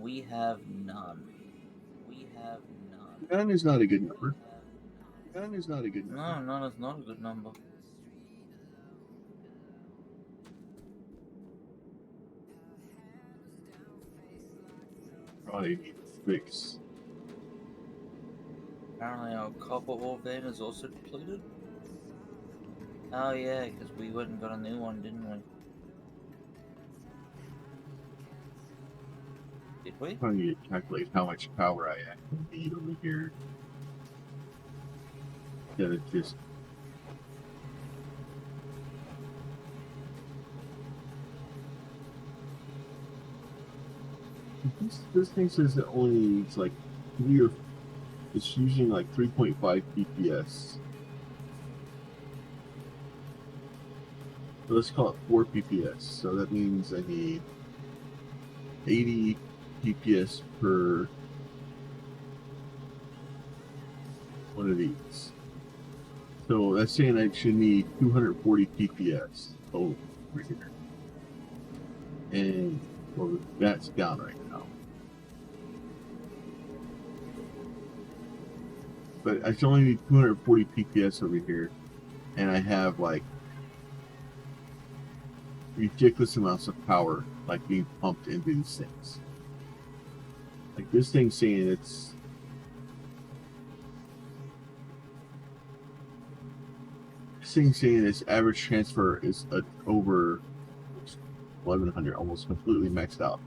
We have none. We have none. None is not a good number. None is not a good number. No, none is not a good number. Probably need to fix. Apparently our copper ore vein is also depleted. Oh yeah, because we went and got a new one, didn't we? Did we? I'm trying to calculate how much power I actually need over here. Instead of just this thing says it only needs like it's using like 3.5 PPS. So let's call it 4 PPS. So that means I need 80 PPS per one of these. So that's saying I should need 240 PPS over here. And well, that's down right now. But I still only need 240 PPS over here. And I have like ridiculous amounts of power like being pumped into these things. Like this thing's saying it's its average transfer is over 1100, almost completely maxed out.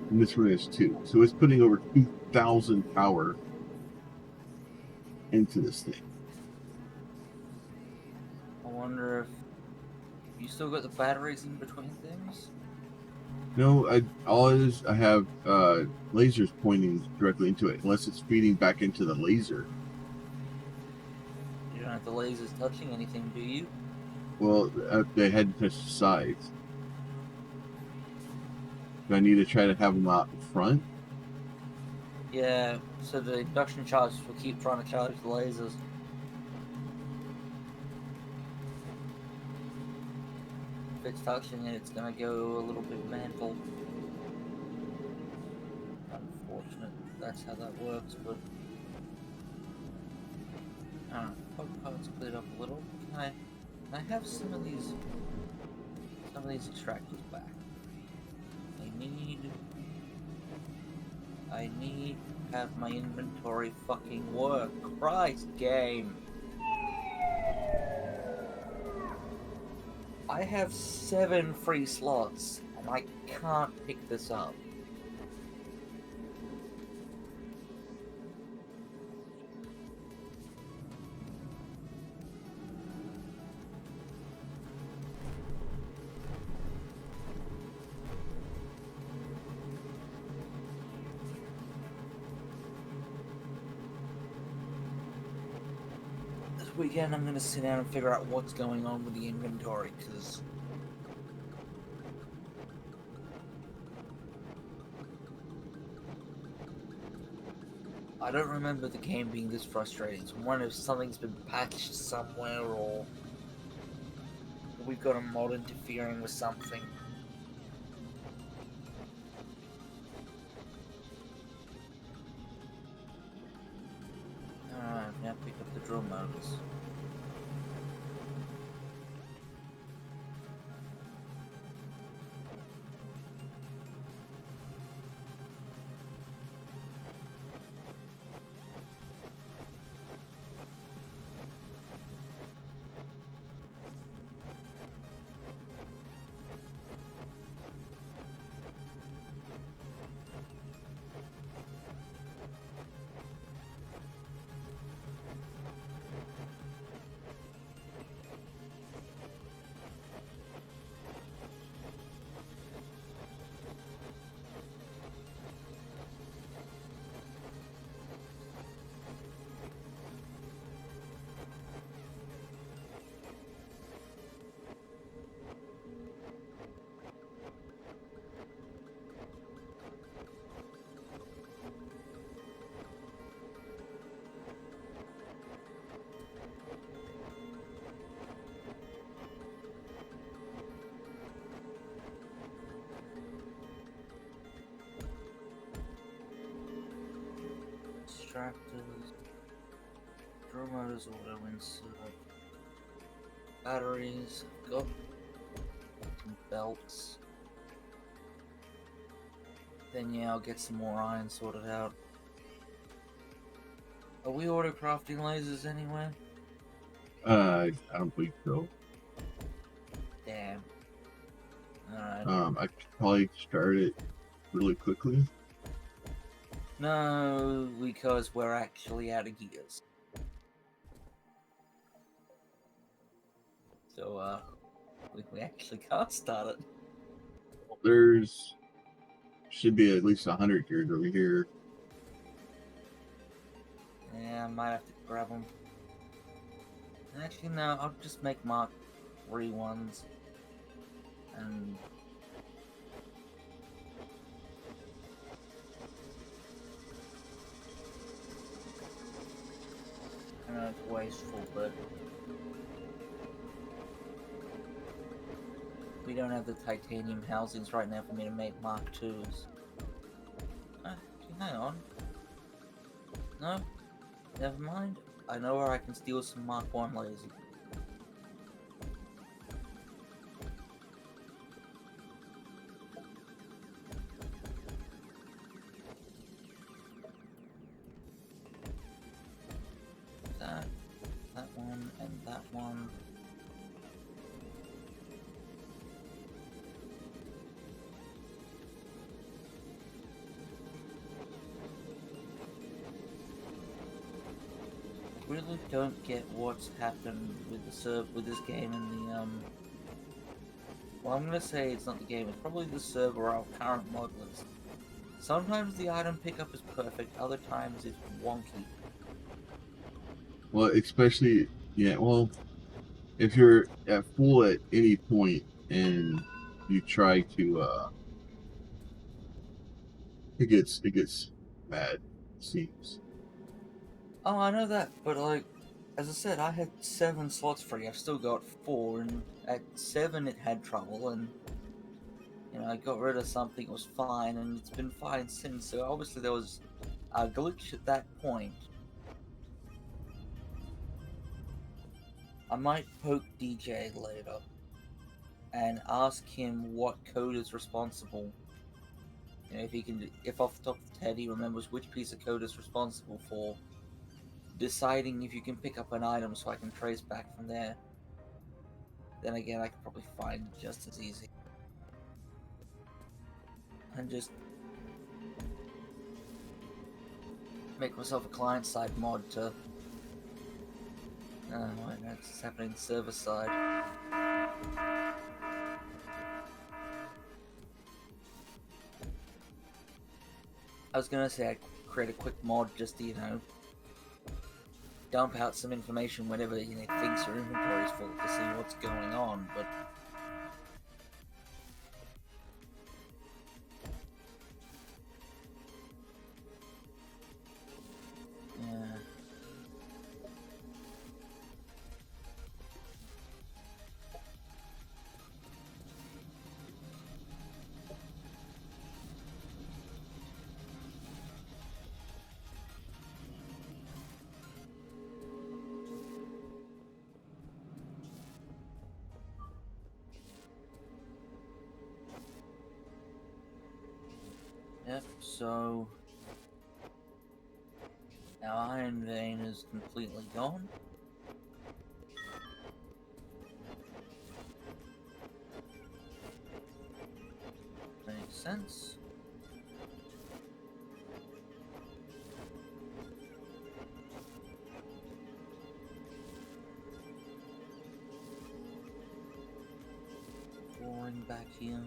And this one is 2. So it's putting over 2,000 power into this thing. I wonder if you still got the batteries in between things? No, all it is, I have lasers pointing directly into it, unless it's feeding back into the laser. You don't have the lasers touching anything, do you? Well, they had to touch the sides. Do I need to try to have them out in front? Yeah, so the induction charges will keep trying to charge the lasers. If it's touching it, it's gonna go a little bit mental. Unfortunate, that's how that works, but I don't know, hope cards cleared up a little. Can I have some of these extractors back? I need to have my inventory fucking work. Christ, game. I have 7 free slots, and I can't pick this up. This weekend I'm gonna sit down and figure out what's going on with the inventory, because I don't remember the game being this frustrating. So I wonder if something's been patched somewhere, or we've got a mod interfering with something. Alright, now pick up the drill motors. extractors, drill motors, auto insert, batteries, got some belts. Then yeah, I'll get some more iron sorted out. Are we auto crafting lasers anywhere? I don't believe so. Damn. Alright. I could probably start it really quickly. No, because we're actually out of gears. So, we actually can't start it. There's should be at least 100 gears over here. Yeah, I might have to grab them. Actually, no, I'll just make Mark 3 ones. And... I know it's wasteful, but... we don't have the titanium housings right now for me to make Mark 2s. Hang on. No? Never mind. I know where I can steal some Mark 1 lasers. That one, and that one. Really don't get what's happened with the with this game and the well, I'm gonna say it's not the game, it's probably the server our current mod list. Sometimes the item pickup is perfect, other times it's wonky. Well, especially, yeah, well, if you're at full at any point and you try to, it gets bad, it seems. Oh, I know that, but like, as I said, I had 7 slots free, I've still got 4, and at 7 it had trouble, and, you know, I got rid of something, it was fine, and it's been fine since, so obviously there was a glitch at that point. I might poke DJ later and ask him what code is responsible. You know, if he can, if off the top of his head he remembers which piece of code is responsible for deciding if you can pick up an item, so I can trace back from there. Then again, I could probably find it just as easy. And just make myself a client-side mod to... oh, wait, that's happening server-side. I was gonna say I'd create a quick mod just to, you know, dump out some information whenever, you know, thinks your inventory is full to see what's going on, but... yeah. Yep, so... our iron vein is completely gone. Makes sense. Flooring back here.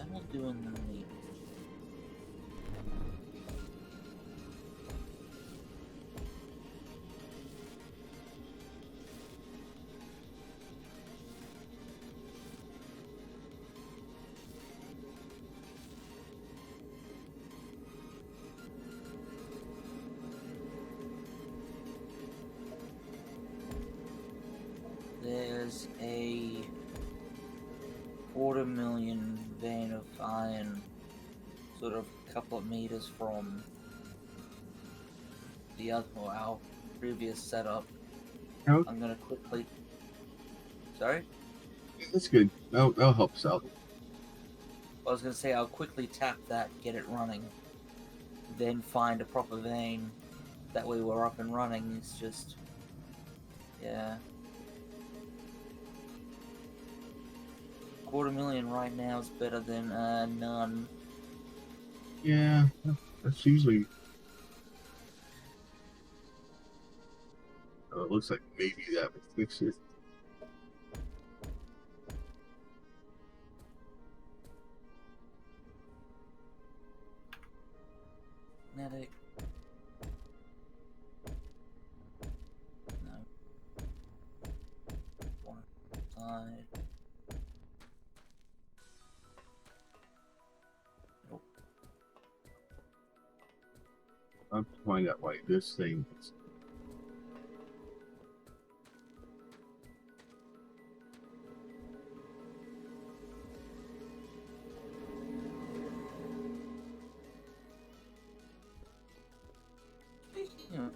I will do in the meat. There's a 250,000 vein of iron, sort of a couple of meters from the other, or our previous setup. Oh. I'm gonna quickly. Sorry? That's good. That'll help us out. I was gonna say I'll quickly tap that, get it running, then find a proper vein. That way we're up and running. It's just, yeah. 250,000 right now is better than none. Yeah, that's usually. It looks like maybe that would fix it. Medic. No. One side. Nope. I'm trying to find out why this thing is. Speaking of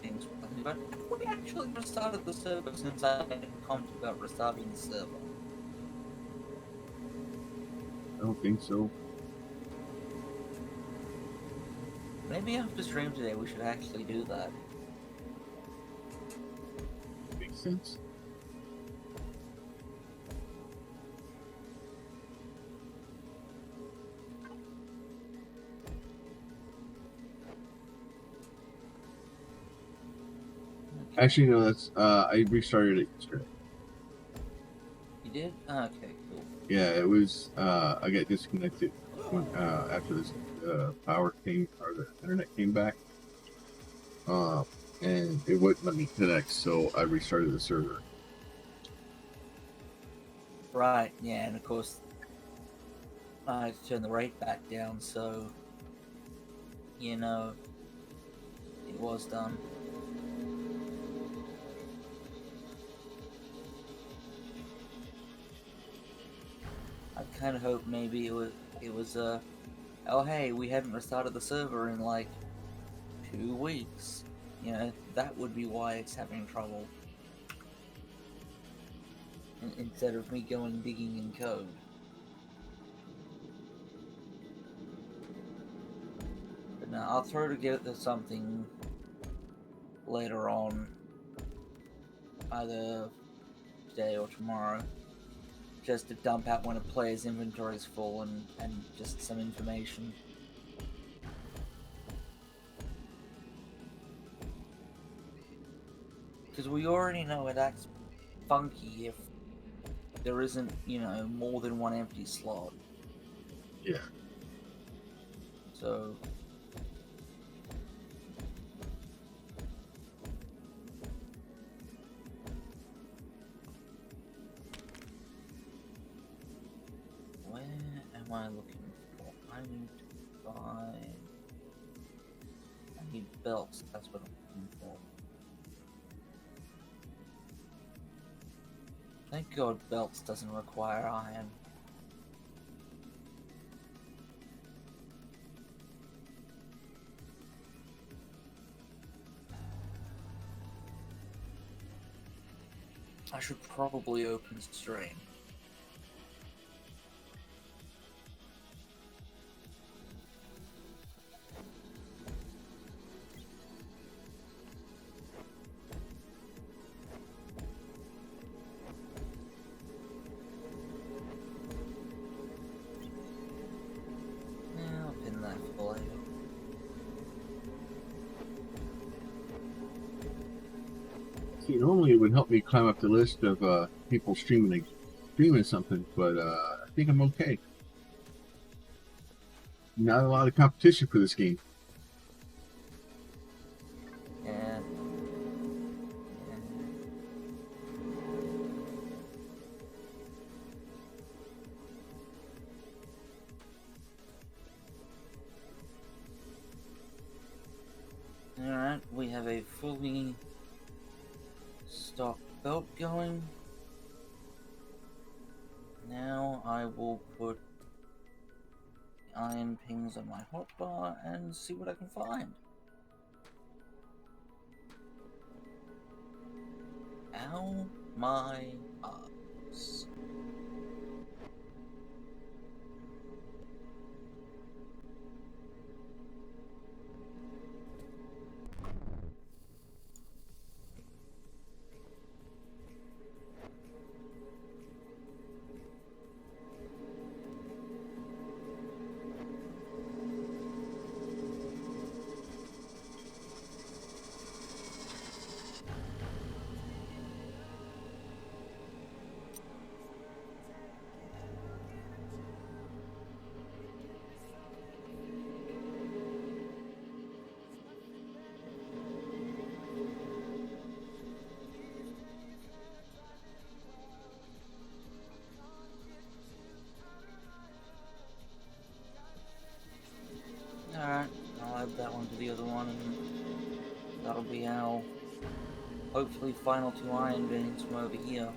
things, but have we actually restarted the server since I made a comment about restarting the server? I don't think so. Maybe after stream today we should actually do that. Makes sense. Actually, no. That's I restarted it yesterday. You did? Oh, okay, cool. Yeah, it was. I got disconnected when after this power came or the internet came back, and it wouldn't let me connect, so I restarted the server. Right, yeah, and of course I had to turn the rate back down, so you know it was done. I kind of hope maybe it was oh hey, we hadn't restarted the server in like 2 weeks. You know, that would be why it's having trouble. Instead of me going digging in code. But no, I'll try to get it to something later on. Either today or tomorrow. Just to dump out when a player's inventory is full and just some information. Because we already know it acts funky if there isn't, you know, more than one empty slot. Yeah. So where am I looking for? I need to find. I need belts. That's what I'm looking for. Thank God belts doesn't require iron. I should probably open stream. I'll pin that for later. See, normally it would help me climb up the list of people streaming something, but I think I'm okay. not a lot of competition for this game. Yeah. Alright, we have a fully stocked belt going. Now I will put iron pings on my hotbar and see what I can find. Ow my arms. Alright, I'll add that one to the other one, and that'll be our hopefully final 2 iron veins from over here.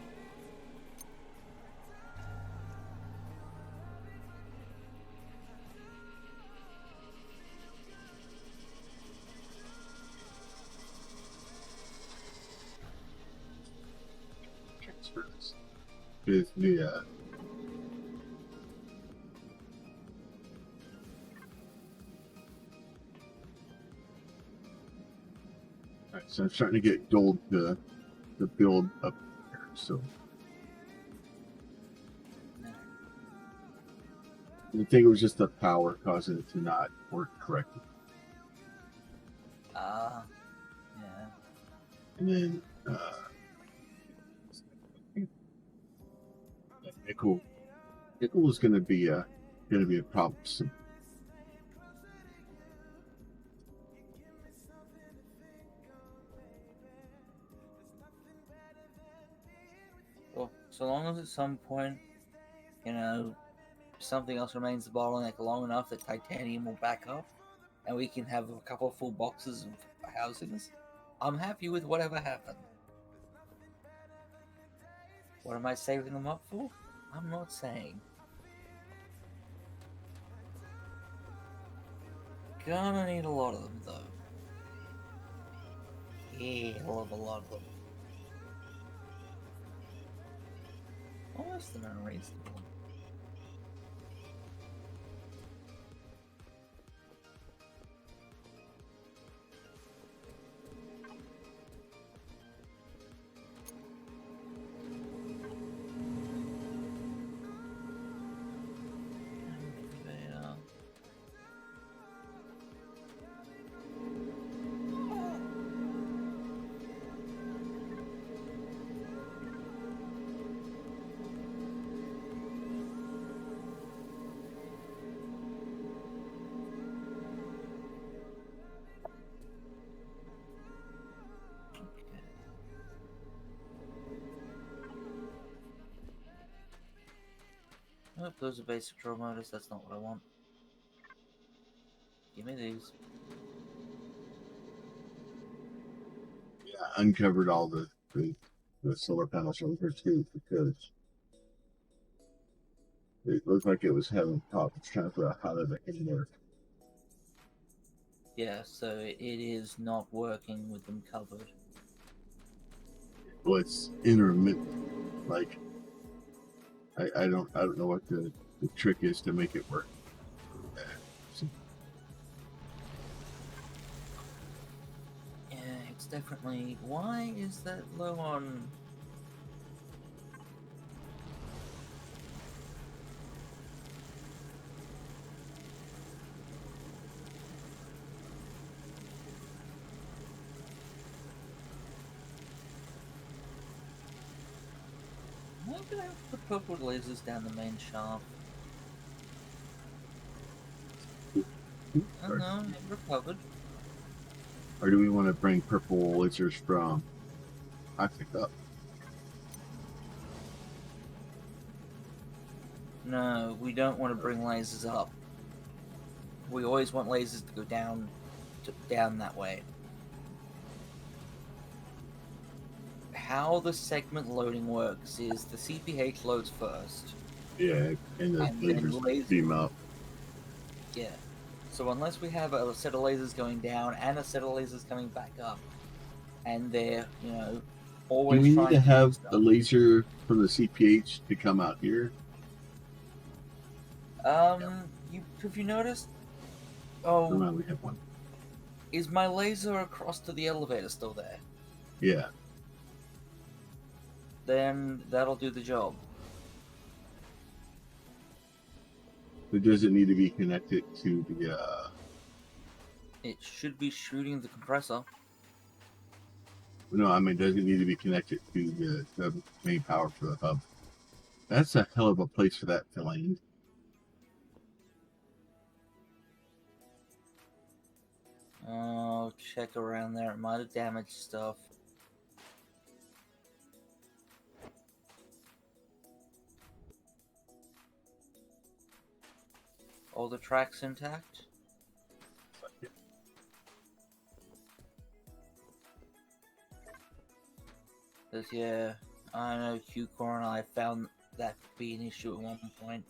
Transfer this. With the Alright, so I'm starting to get gold to build up here, so I think it was just the power causing it to not work correctly. Yeah. And then nickel is going to be a problem soon. Well, so long as at some point, something else remains the bottleneck long enough that titanium will back up, and we can have a couple of full boxes of housings, I'm happy with whatever happened. What am I saving them up for? I'm not saying. Gonna need a lot of them, though. Hell of a lot of them. Almost an unreasonable. Oh, those are basic draw motors, that's not what I want. Give me these. Yeah, uncovered all the solar panels over too because it looked like it was having problems trying to figure out how to make it work. Yeah, so it is not working with them covered. Well, it's intermittent. Like I don't know what the trick is to make it work. Yeah, it's definitely... Why is that low on... Why do I put purple lasers down the main shaft? Oh no, you're covered. Or do we want to bring purple lasers from I pick up? No, we don't want to bring lasers up. We always want lasers to go down, down that way. How the segment loading works is the CPH loads first. Yeah, and the And then lasers beam up. Yeah. So unless we have a set of lasers going down and a set of lasers coming back up, and they're, Do always we need to trying to do have the stuff. laser from the CPH to come out here? Have you noticed? No, Oh, no, we have one. is my laser across to the elevator still there? Yeah. Then that'll do the job. But does it need to be connected to the It should be shooting the compressor. no, I mean, does it need to be connected to the main power for the hub? That's a hell of a place for that to land. Oh, check around there. It might have damaged stuff. All the tracks intact? Because, yeah, I know Q-Core and I found that to be an issue at one point.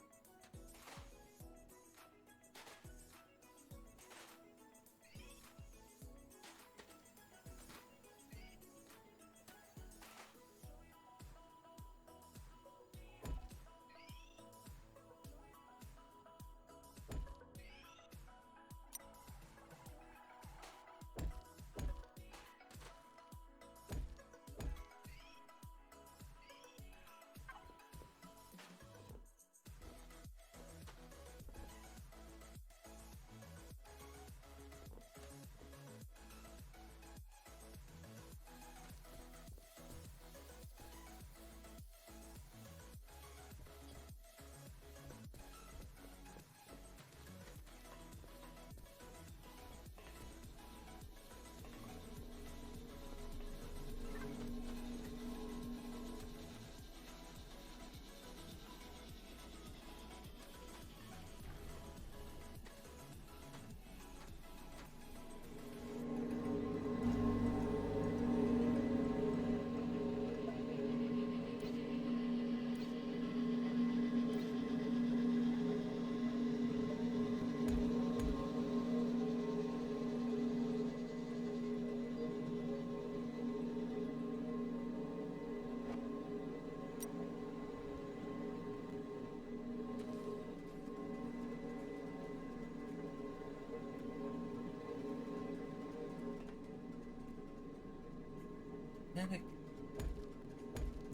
Magnetic.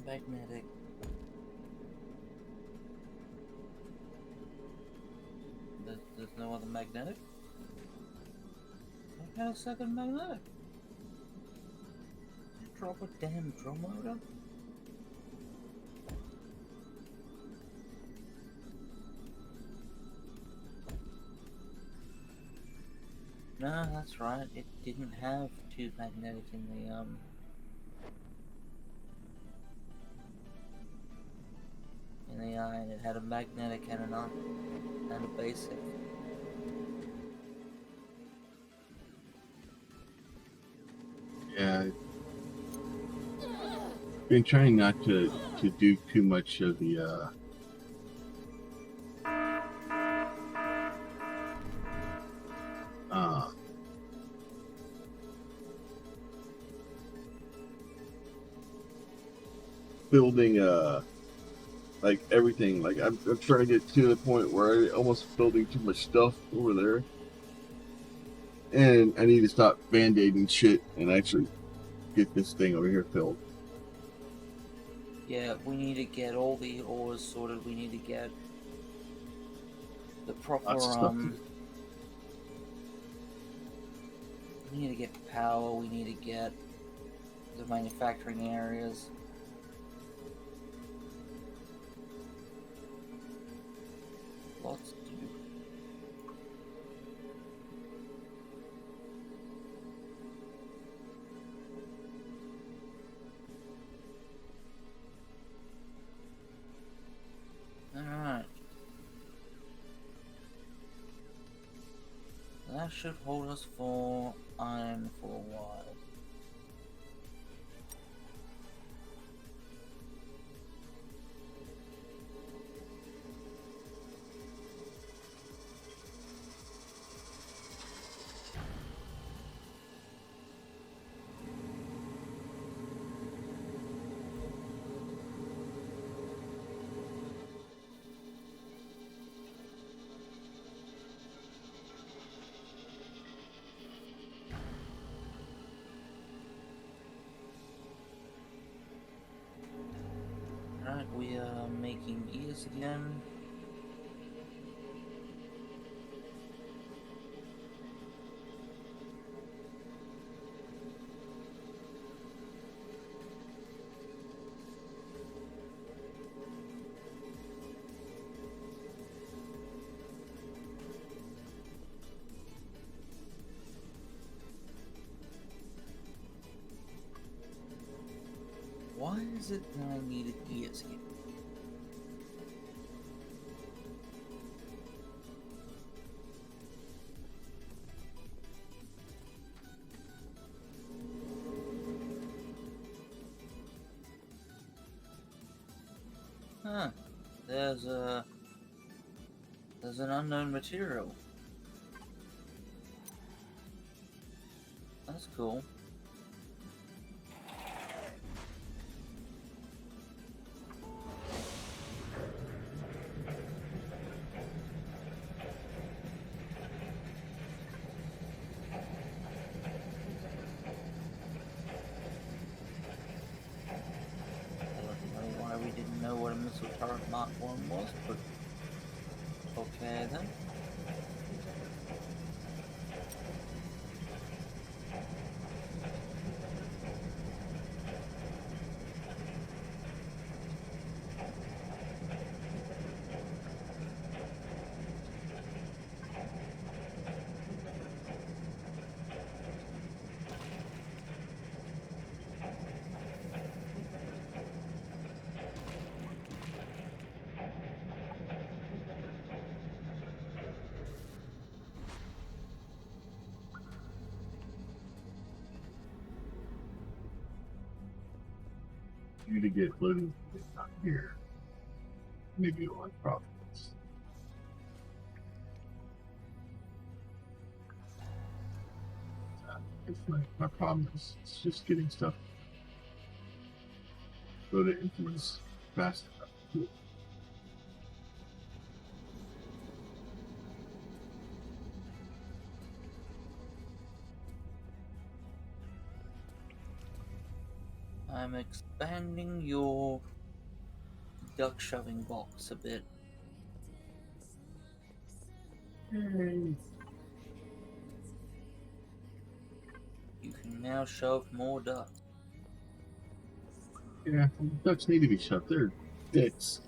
Magnetic. There's no other magnetic? I had a second magnetic. Did you drop a damn drum loader? No, that's right. It didn't have two magnetic in the iron. It had a magnetic and a basic. Yeah. Been trying not to do too much of the building like everything. Like I'm trying to get to the point where I almost building too much stuff over there, and I need to stop band-aiding shit and actually get this thing over here filled. Yeah, we need to get all the ores sorted. We need to get the proper we need to get power. We need to get the manufacturing areas. Lots to do. That should hold us for iron for a while. Alright, we are making gears again. Why is it that I needed gears here? Huh. There's an unknown material. That's cool. We didn't know what a missile turret Mark 1 was, but okay then. You to get loaded not here. Maybe you'll have problems. It's my problem is it's just getting stuff loaded influence fast enough. I'm expanding your duck shoving box a bit. Yay. You can now shove more ducks. Yeah, ducks need to be shoved. They're dicks.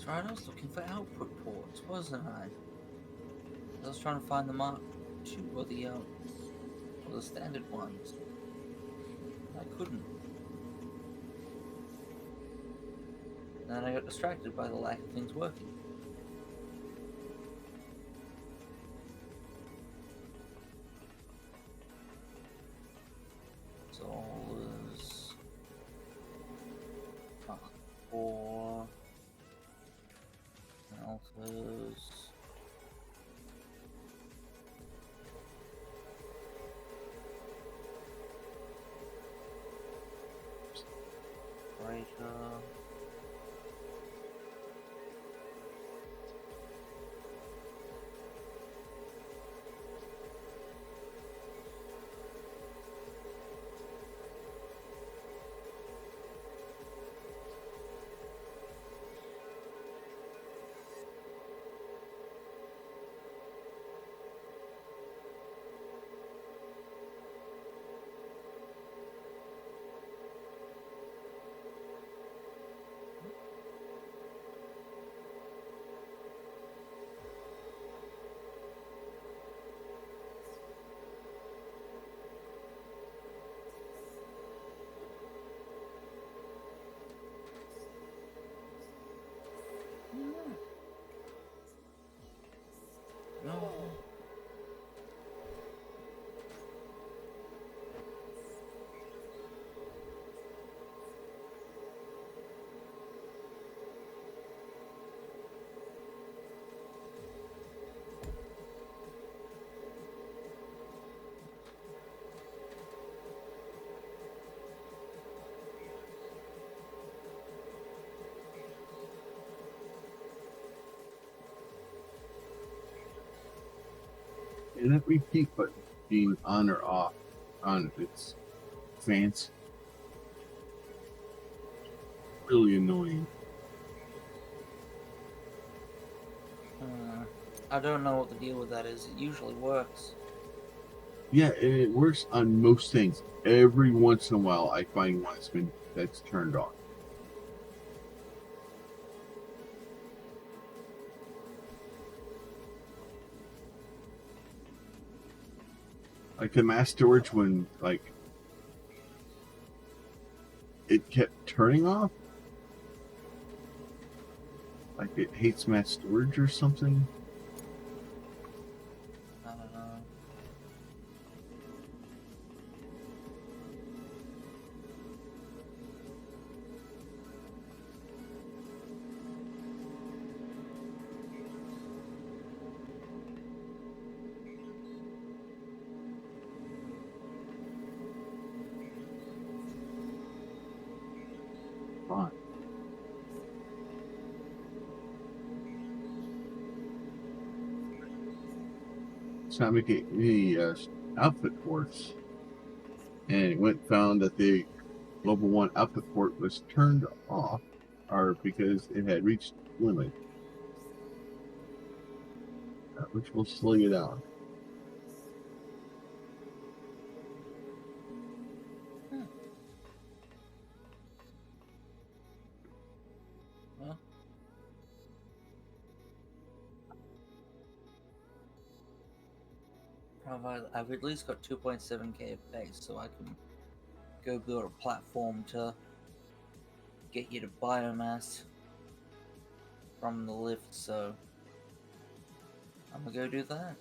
That's right, I was looking for output ports, wasn't I? I was trying to find the Mark II or the standard ones. I couldn't. And then I got distracted by the lack of things working. Solars. Mark IV. Smelters. Breaker. No. And that repeat button being on or off on its fans really annoying. I don't know what the deal with that is. It usually works. Yeah, and it works on most things. Every once in a while, I find one that's turned off. Like the mass storage, when like it kept turning off, like it hates mass storage or something. I don't know. Fine. It's not making any output ports, and it went found that the Global 1 output port was turned off, or because it had reached limit, which will slow you down. Well, I've at least got 2.7k of base, so I can go build a platform to get you to biomass from the lift, so I'm gonna go do that.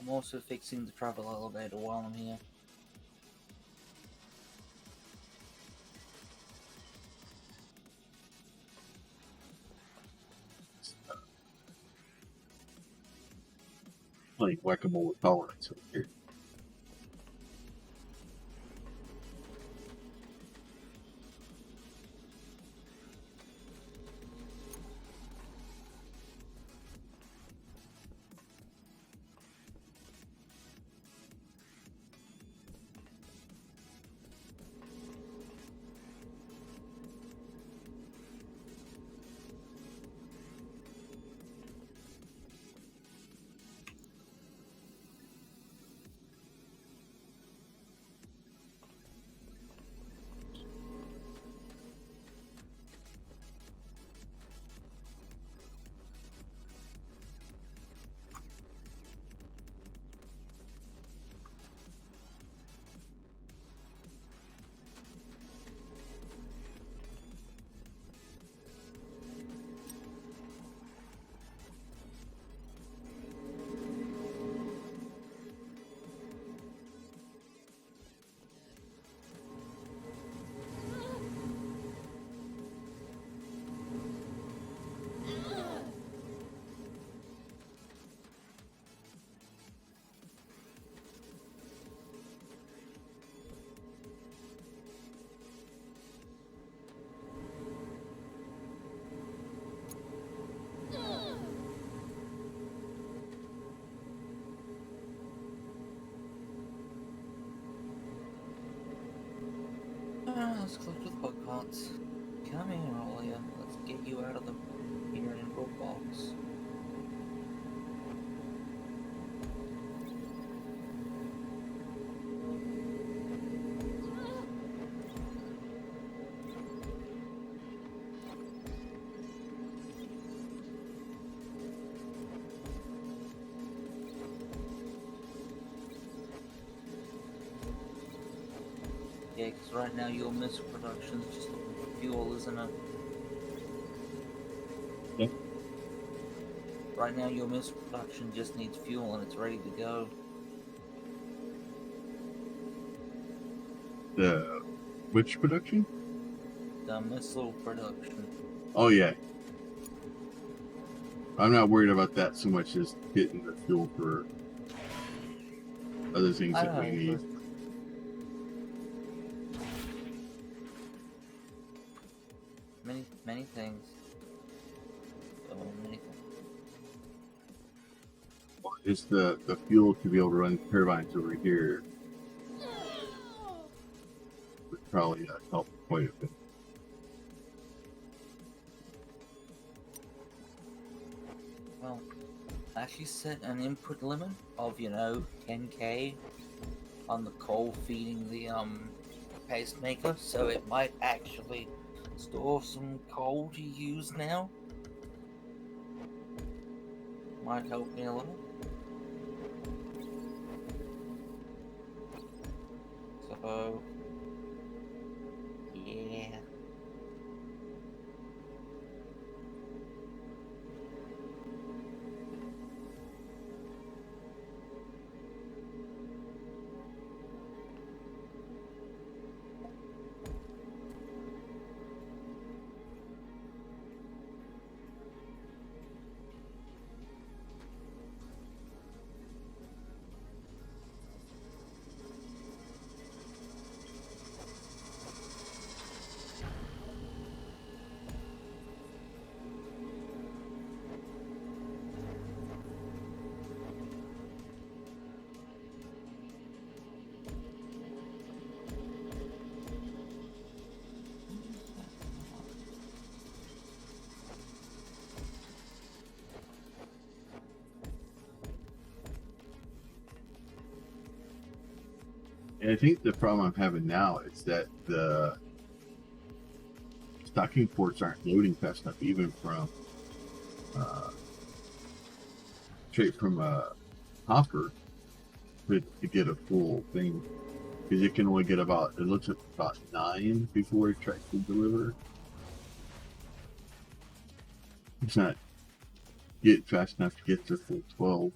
I'm also fixing the travel elevator while I'm here. Playing whack-a-mole with tolerance over here. Let's collect with bug parts. Come here, Olia. Let's get you out of the here and into a box. Yeah, because right now your missile production is just looking for fuel, isn't it? Yeah. Right now your missile production just needs fuel and it's ready to go. The which production? The missile production. Oh yeah. I'm not worried about that so much as getting the fuel for other things that we need. Many things. So many things. It's the fuel to be able to run turbines over here would probably help quite a bit. Well, I actually set an input limit of 10k on the coal feeding the pacemaker, so it might actually store some coal to use now. Might help me a little. So, yeah. And I think the problem I'm having now is that the stocking ports aren't loading fast enough, even from straight from a hopper to get a full thing, because you can only get about, it looks like about 9 before it tries to deliver. It's not getting fast enough to get to full 12.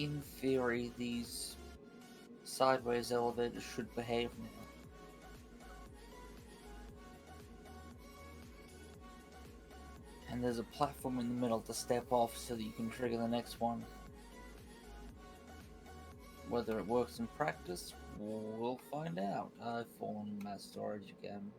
in theory, these sideways elevators should behave now. And there's a platform in the middle to step off so that you can trigger the next one. Whether it works in practice, we'll find out. I've fallen mass storage again.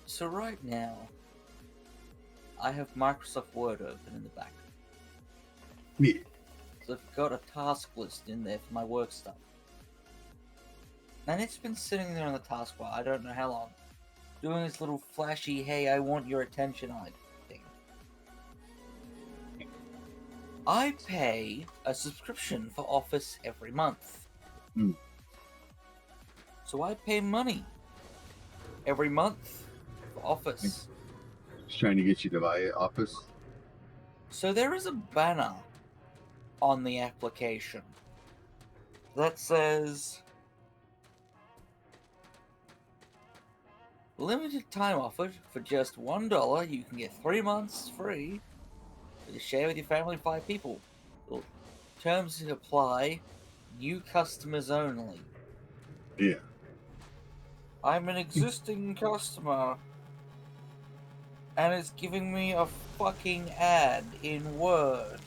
So right now, I have Microsoft Word open in the back. Yeah. So I've got a task list in there for my work stuff. And it's been sitting there on the taskbar, I don't know how long, doing this little flashy, hey, I want your attention thing. I pay a subscription for Office every month. Mm. So I pay money every month for Office. Just trying to get you to buy Office. So there is a banner on the application that says limited time offered for just $1. You can get 3 months free. You share with your family 5 people. Terms apply. New customers only. Yeah. I'm an existing customer, and it's giving me a fucking ad in Word.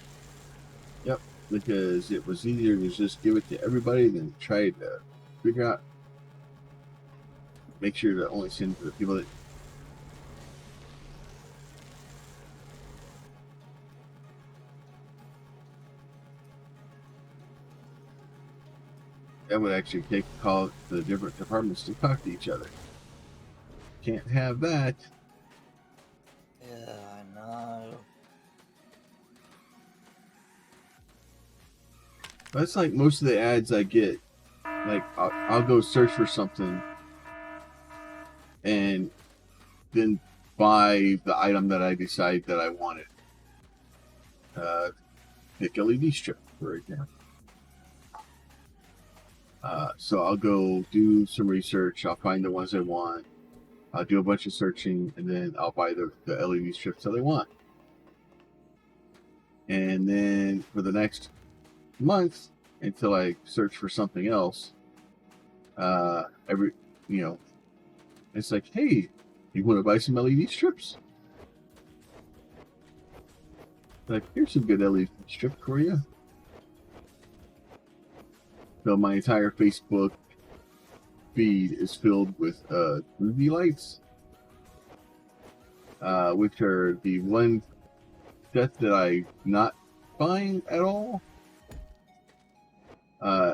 Yep. Because it was easier to just give it to everybody than try to figure out, make sure to only send to the people that would actually take a call to the different departments to talk to each other. Can't have that. Yeah, I know. That's like most of the ads I get. Like, I'll go search for something and then buy the item that I decide that I wanted. Pick LED strip, for example. So I'll go do some research. I'll find the ones I want. I'll do a bunch of searching, and then I'll buy the LED strips that I want. And then for the next month, until I search for something else, it's like, hey, you want to buy some LED strips? Like, here's some good LED strip for you. So my entire Facebook feed is filled with UV lights, which are the one set that I not buying at all.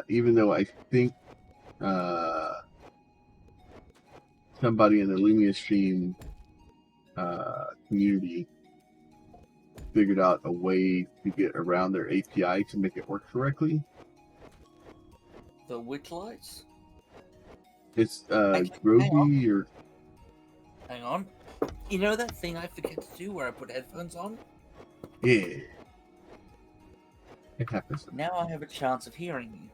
Even though I think somebody in the Lumia stream community figured out a way to get around their API to make it work correctly. The which lights? It's Groovy or... Hang on. You know that thing I forget to do where I put headphones on? Yeah. It happens. Now I have a chance of hearing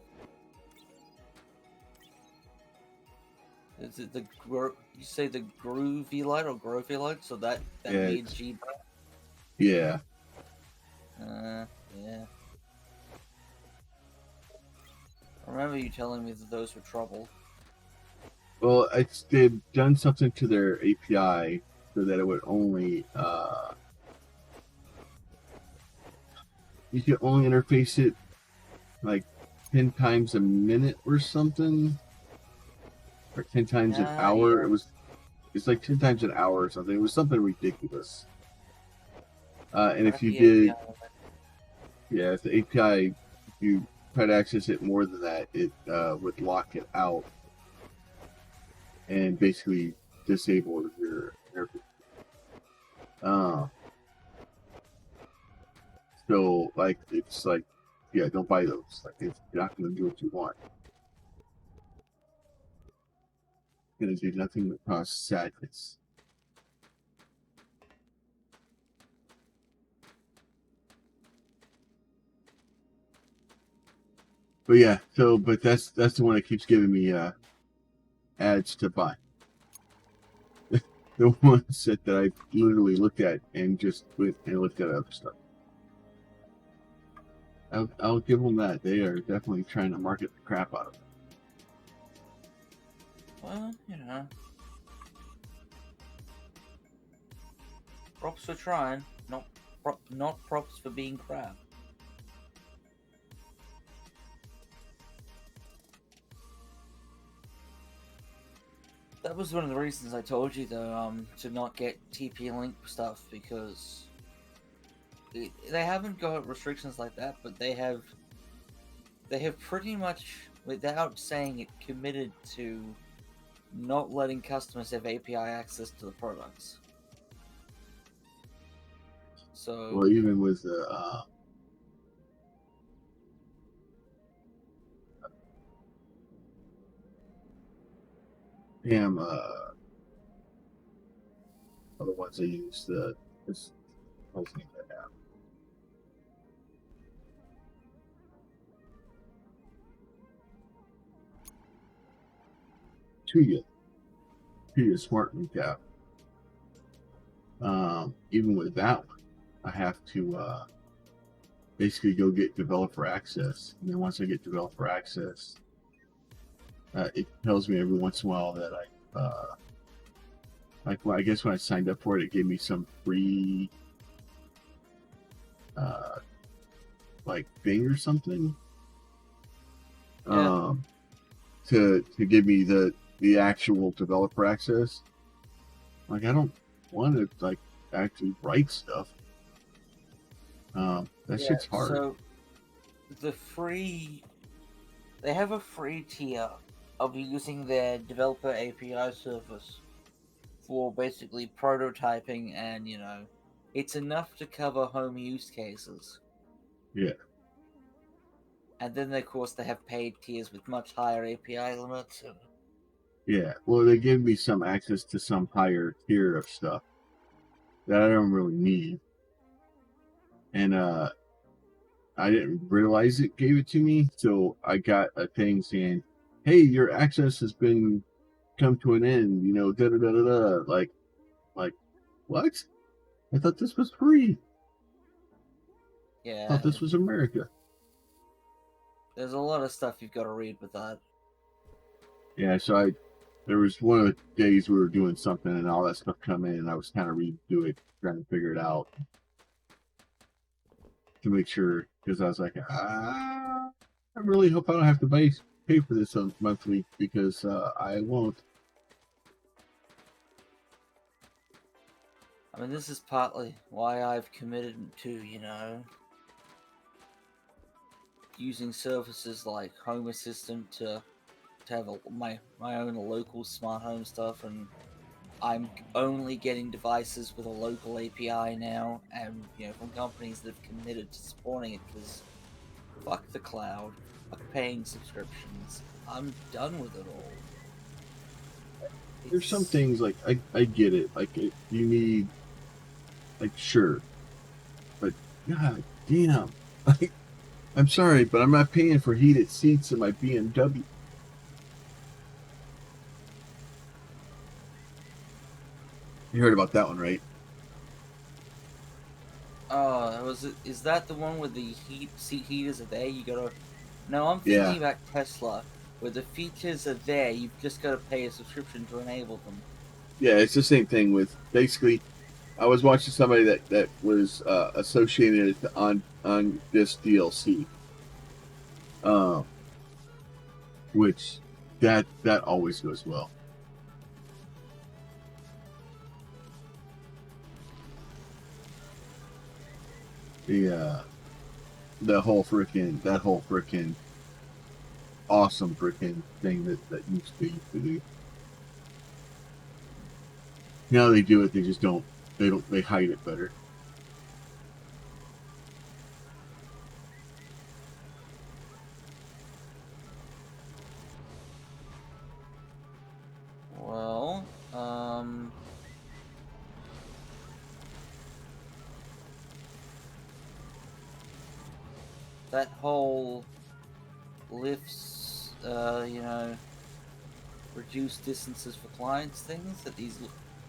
you. Is it you say the groovy light or groovy light? So that Yeah, weird G. Yeah. Yeah. I remember you telling me that those were trouble. Well, they've done something to their API so that it would only you could only interface it like 10 times a minute or something, or 10 times an hour. Yeah. It's like 10 times an hour or something. It was something ridiculous. And if you Crappy API. did, yeah, if the API, if you try to access it more than that, it would lock it out and basically disable your. So like it's like, yeah, don't buy those. Like it's not going to do what you want. It's going to do nothing but cause sadness. But yeah, but that's the one that keeps giving me ads to buy. The one set that I literally looked at and just went and looked at other stuff. I'll give them that. They are definitely trying to market the crap out of it. Well, props for trying, not props for being crap. That was one of the reasons I told you, though, to not get TP-Link stuff, because they haven't got restrictions like that, but they have pretty much, without saying it, committed to not letting customers have API access to the products. So, well, even with the damn other ones I use, this hosting that app. To your smart link app. Even with that one, I have to basically go get developer access. And then once I get developer access, it tells me every once in a while that I guess when I signed up for it, it gave me some free like thing or something. yeah. To give me the actual developer access. Like I don't want to like actually write stuff. That shit's hard. So, they have a free tier of using their developer API service for basically prototyping, and it's enough to cover home use cases. Yeah. And then, of course, they have paid tiers with much higher API limits. Yeah. Well, they give me some access to some higher tier of stuff that I don't really need. And I didn't realize it gave it to me, so I got a thing saying, "Hey, your access has been come to an end." Da da da da da. Like what? I thought this was free. Yeah. I thought this was America. There's a lot of stuff you've got to read with that. Yeah. So there was one of the days we were doing something and all that stuff come in, and I was kind of reading through it, trying to figure it out to make sure, because I was like, I really hope I don't have to pay for this monthly, because I won't. I mean, this is partly why I've committed to, using services like Home Assistant to have my own local smart home stuff, and I'm only getting devices with a local API now, and from companies that have committed to supporting it, because fuck the cloud, fuck paying subscriptions. I'm done with it all. There's some things like I get it. Like you need, like, sure, but god damn, like, I'm sorry, but I'm not paying for heated seats in my BMW. You heard about that one, right? Is that the one with the seat heaters are there? You gotta. No, I'm thinking about Tesla, where the features are there. You've just got to pay a subscription to enable them. Yeah, it's the same thing with basically. I was watching somebody that was associated on this DLC, um, which that always goes well. The that whole freaking awesome freaking thing that they used to do. Now they do it. They just don't. They hide it better. Well, that whole lifts, reduce distances for clients things that these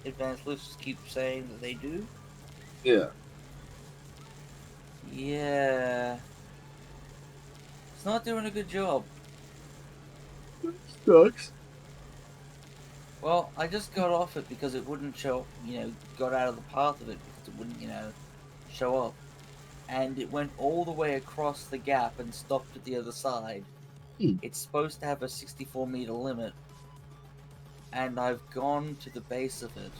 advanced lifts keep saying that they do. Yeah. Yeah. It's not doing a good job. Sucks. Well, I just got off it because it wouldn't show, got out of the path of it because it wouldn't, show up. And it went all the way across the gap and stopped at the other side. It's supposed to have a 64-meter limit, and I've gone to the base of it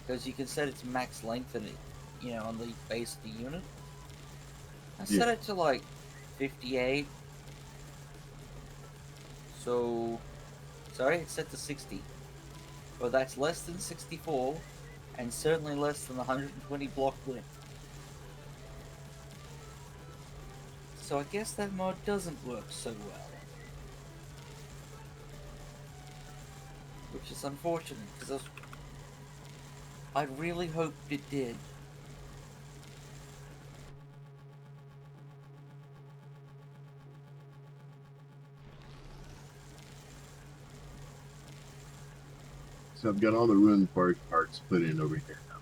because you can set its max length in it, on the base of the unit. I set it to like 58. So, sorry, it's set to 60. But that's less than 64, and certainly less than 120 block width. So I guess that mod doesn't work so well. Which is unfortunate, because I really hoped it did. So I've got all the ruined parts put in over here now.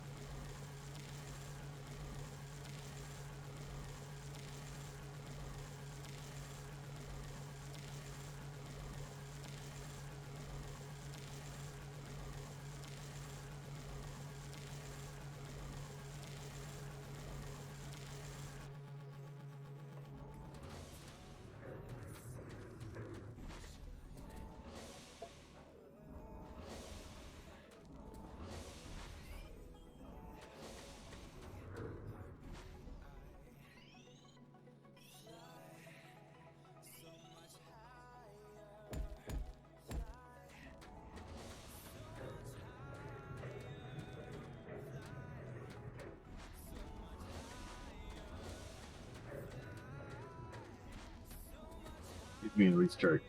Let me restart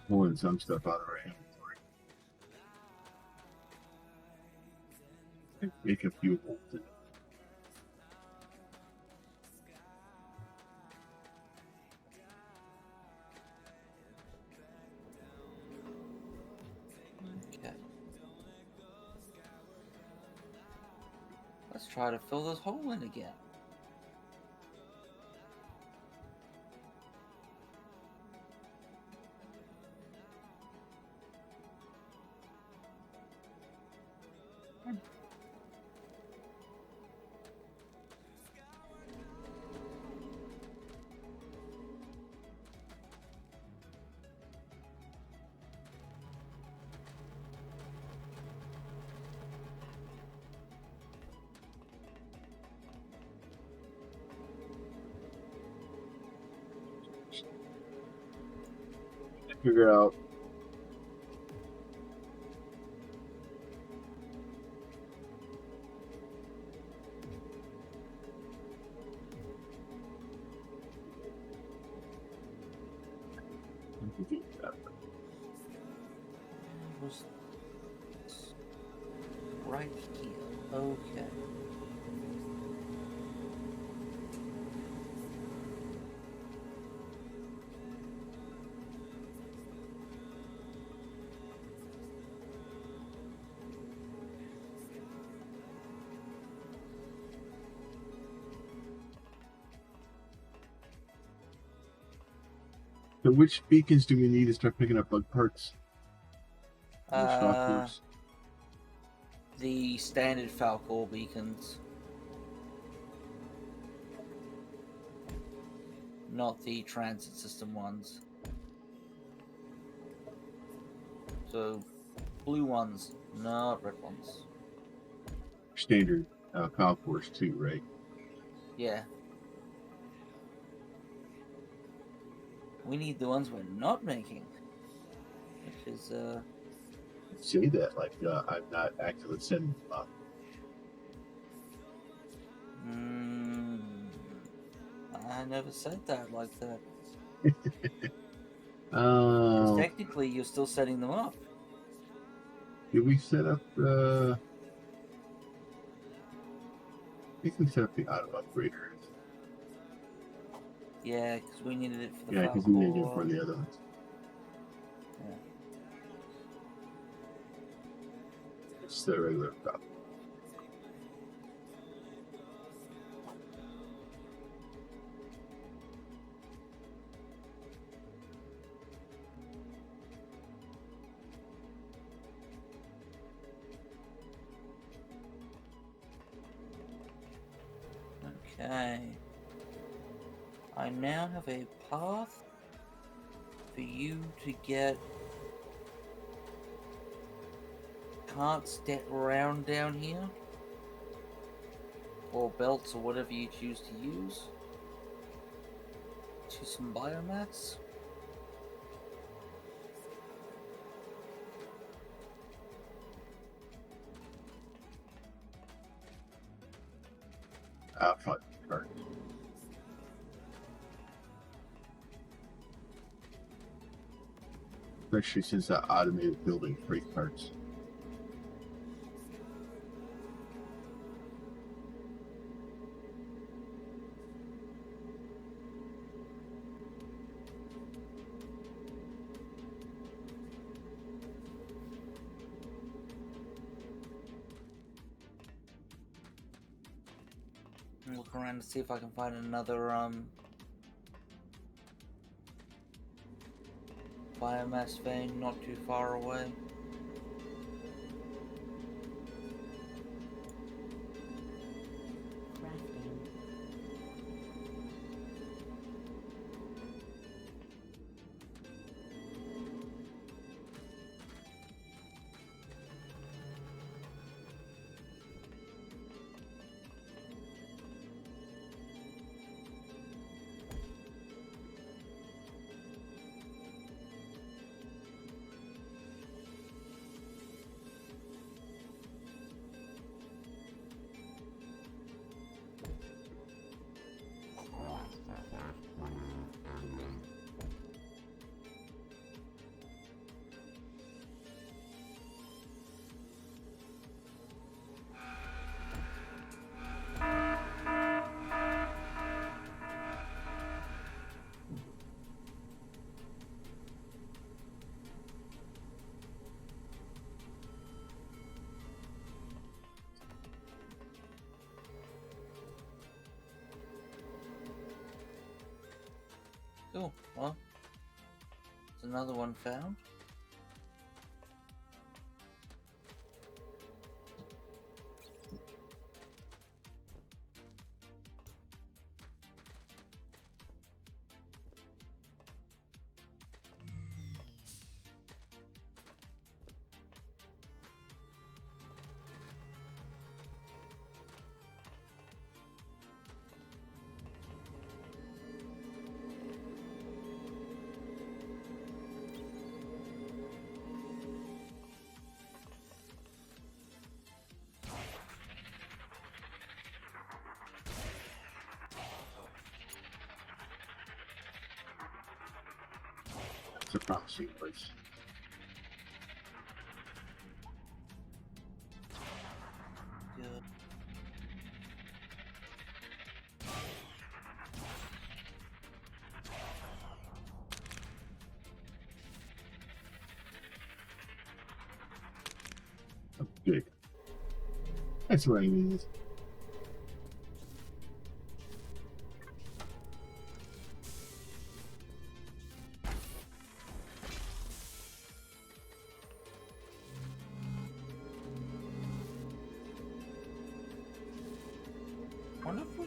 pulling some stuff out of our inventory. Make a few holes in it. Okay. Let's try to fill this hole in again. Figure out Was right here. Okay. so which beacons do we need to start picking up bug parts? Or stock groups? the standard Falcor beacons. Not the transit system ones. So, blue ones, not red ones. Standard Falcors too, right? Yeah. We need the ones we're not making. Which is, Say that like I'm not actively sending them up. I never said that like that. Because Um, technically you're still setting them up. did we set up the... We can set up the auto upgrader. Yeah, because we needed it for the Yeah, because we needed it for the other ones. Yeah. It's the regular stuff. Okay. I now have a path for you to get carts around down here, or belts, or whatever you choose to use, to some biomats. Fun card. Especially since the automated building freight carts. Look around to see if I can find another biomass vein not too far away. Cool, well, there's another one found. It's a promising place. Good. Oh, good. That's what I needed.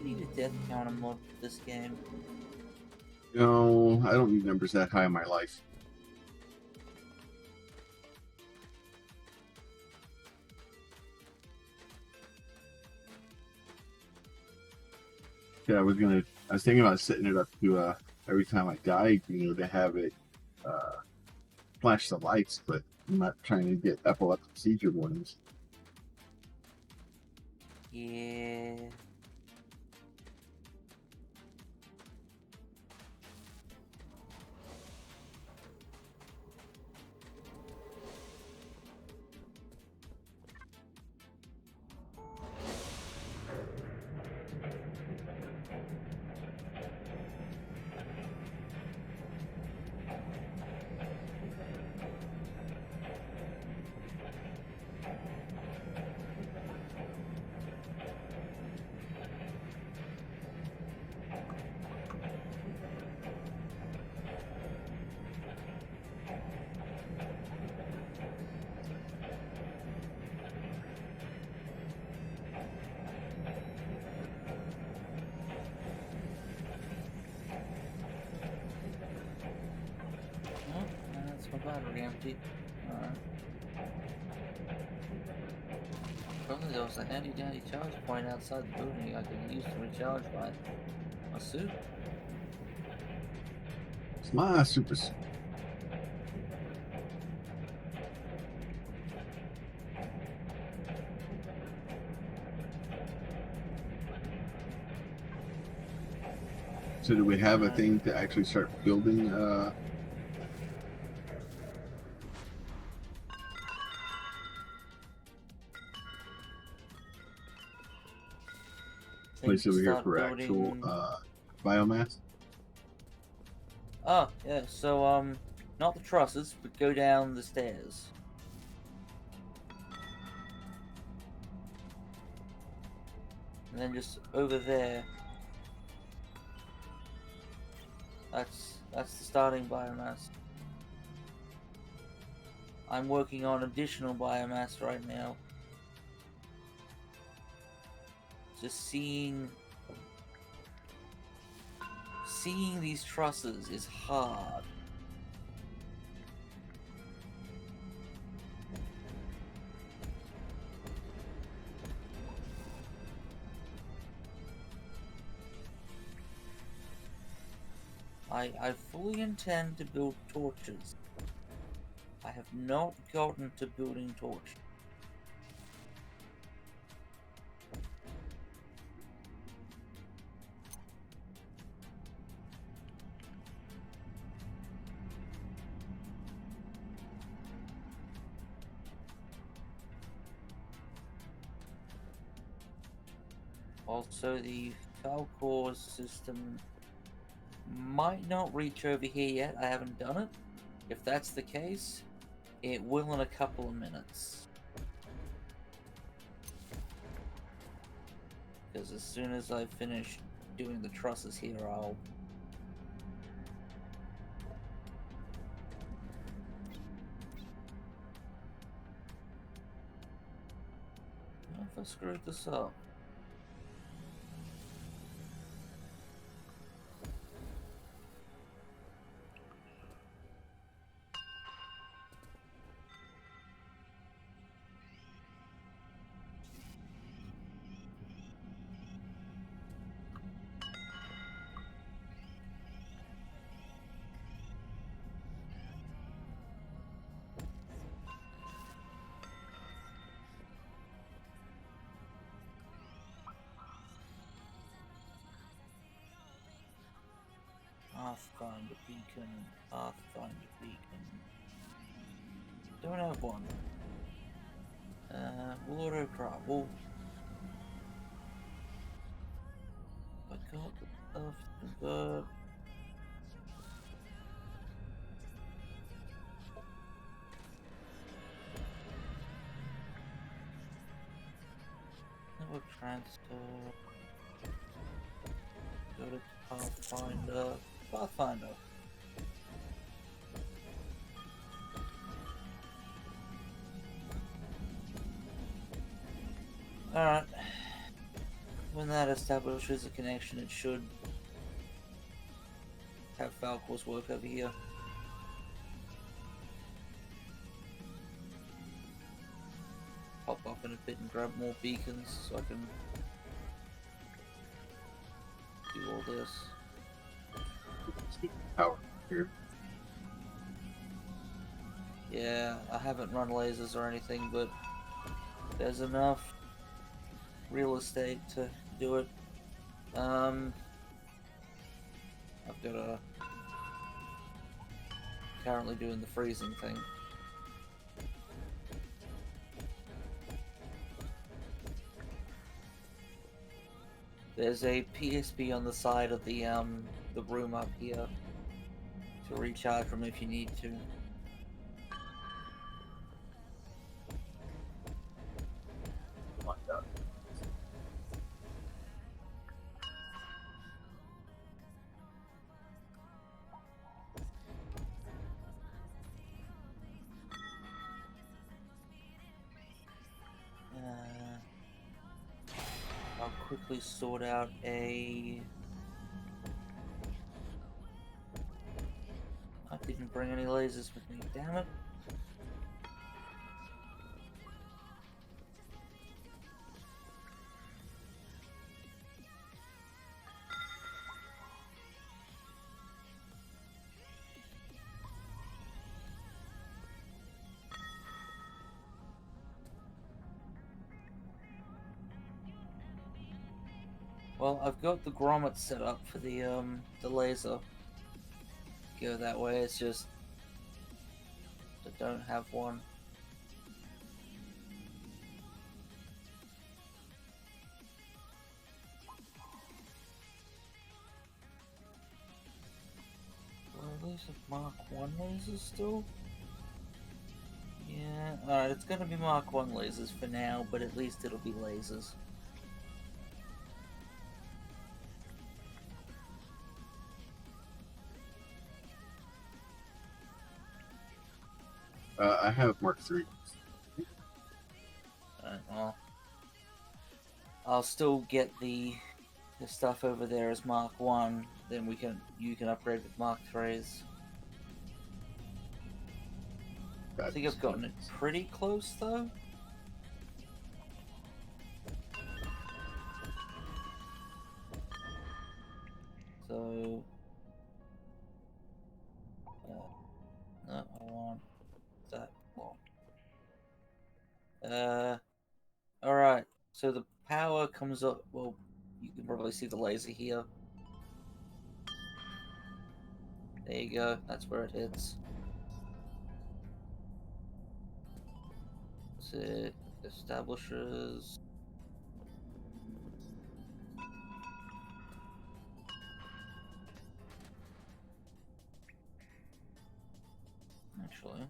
need a death counter mod for this game? No, I don't need numbers that high in my life. Yeah, I was thinking about setting it up to every time I die, to have it flash the lights, but I'm not trying to get epileptic seizure warnings. Yeah. Oh, that's my battery empty. Alright. Probably there was a handy dandy charge point outside the building I could use to recharge my suit. It's my super. So do we have a thing to actually start building? Place over here for actual biomass. Oh, yeah, so, not the trusses, but go down the stairs. And then just over there. That's the starting biomass. I'm working on additional biomass right now. Just seeing these trusses is hard. I fully intend to build torches. I have not gotten to building torches. Also, the Falcor system might not reach over here yet. I haven't done it. If that's the case, it will in a couple of minutes. Because as soon as I finish doing the trusses here, I'll... What if I screwed this up? Pathfinder beacon, Pathfinder beacon. Don't have one. Water travel. I got the stuff to convert. Network transfer. Go to Pathfinder. Pathfinder. Alright. when that establishes a connection, it should have Falcor's work over here. Hop up in a bit and grab more beacons so I can do all this. Power here. Yeah, I haven't run lasers or anything, but there's enough real estate to do it. I've got a currently doing the freezing thing. There's a PSP on the side of the room up here to recharge from if you need to. Like that. I'll quickly sort out a... I didn't bring any lasers with me, damn it. Well, I've got the grommet set up for the laser. Go that way, it's just I don't have one. Well, these are Mark 1 lasers still? Yeah, alright, it's gonna be Mark 1 lasers for now, but at least it'll be lasers. I have Mark 3. Alright, well, I'll still get the stuff over there as Mark 1, then you can upgrade with Mark 3s. I think I've gotten it pretty close though. So, no, I want that one. Alright, so the power comes up, well, you can probably see the laser here. There you go, that's where it hits. That's it. Establishes. Actually.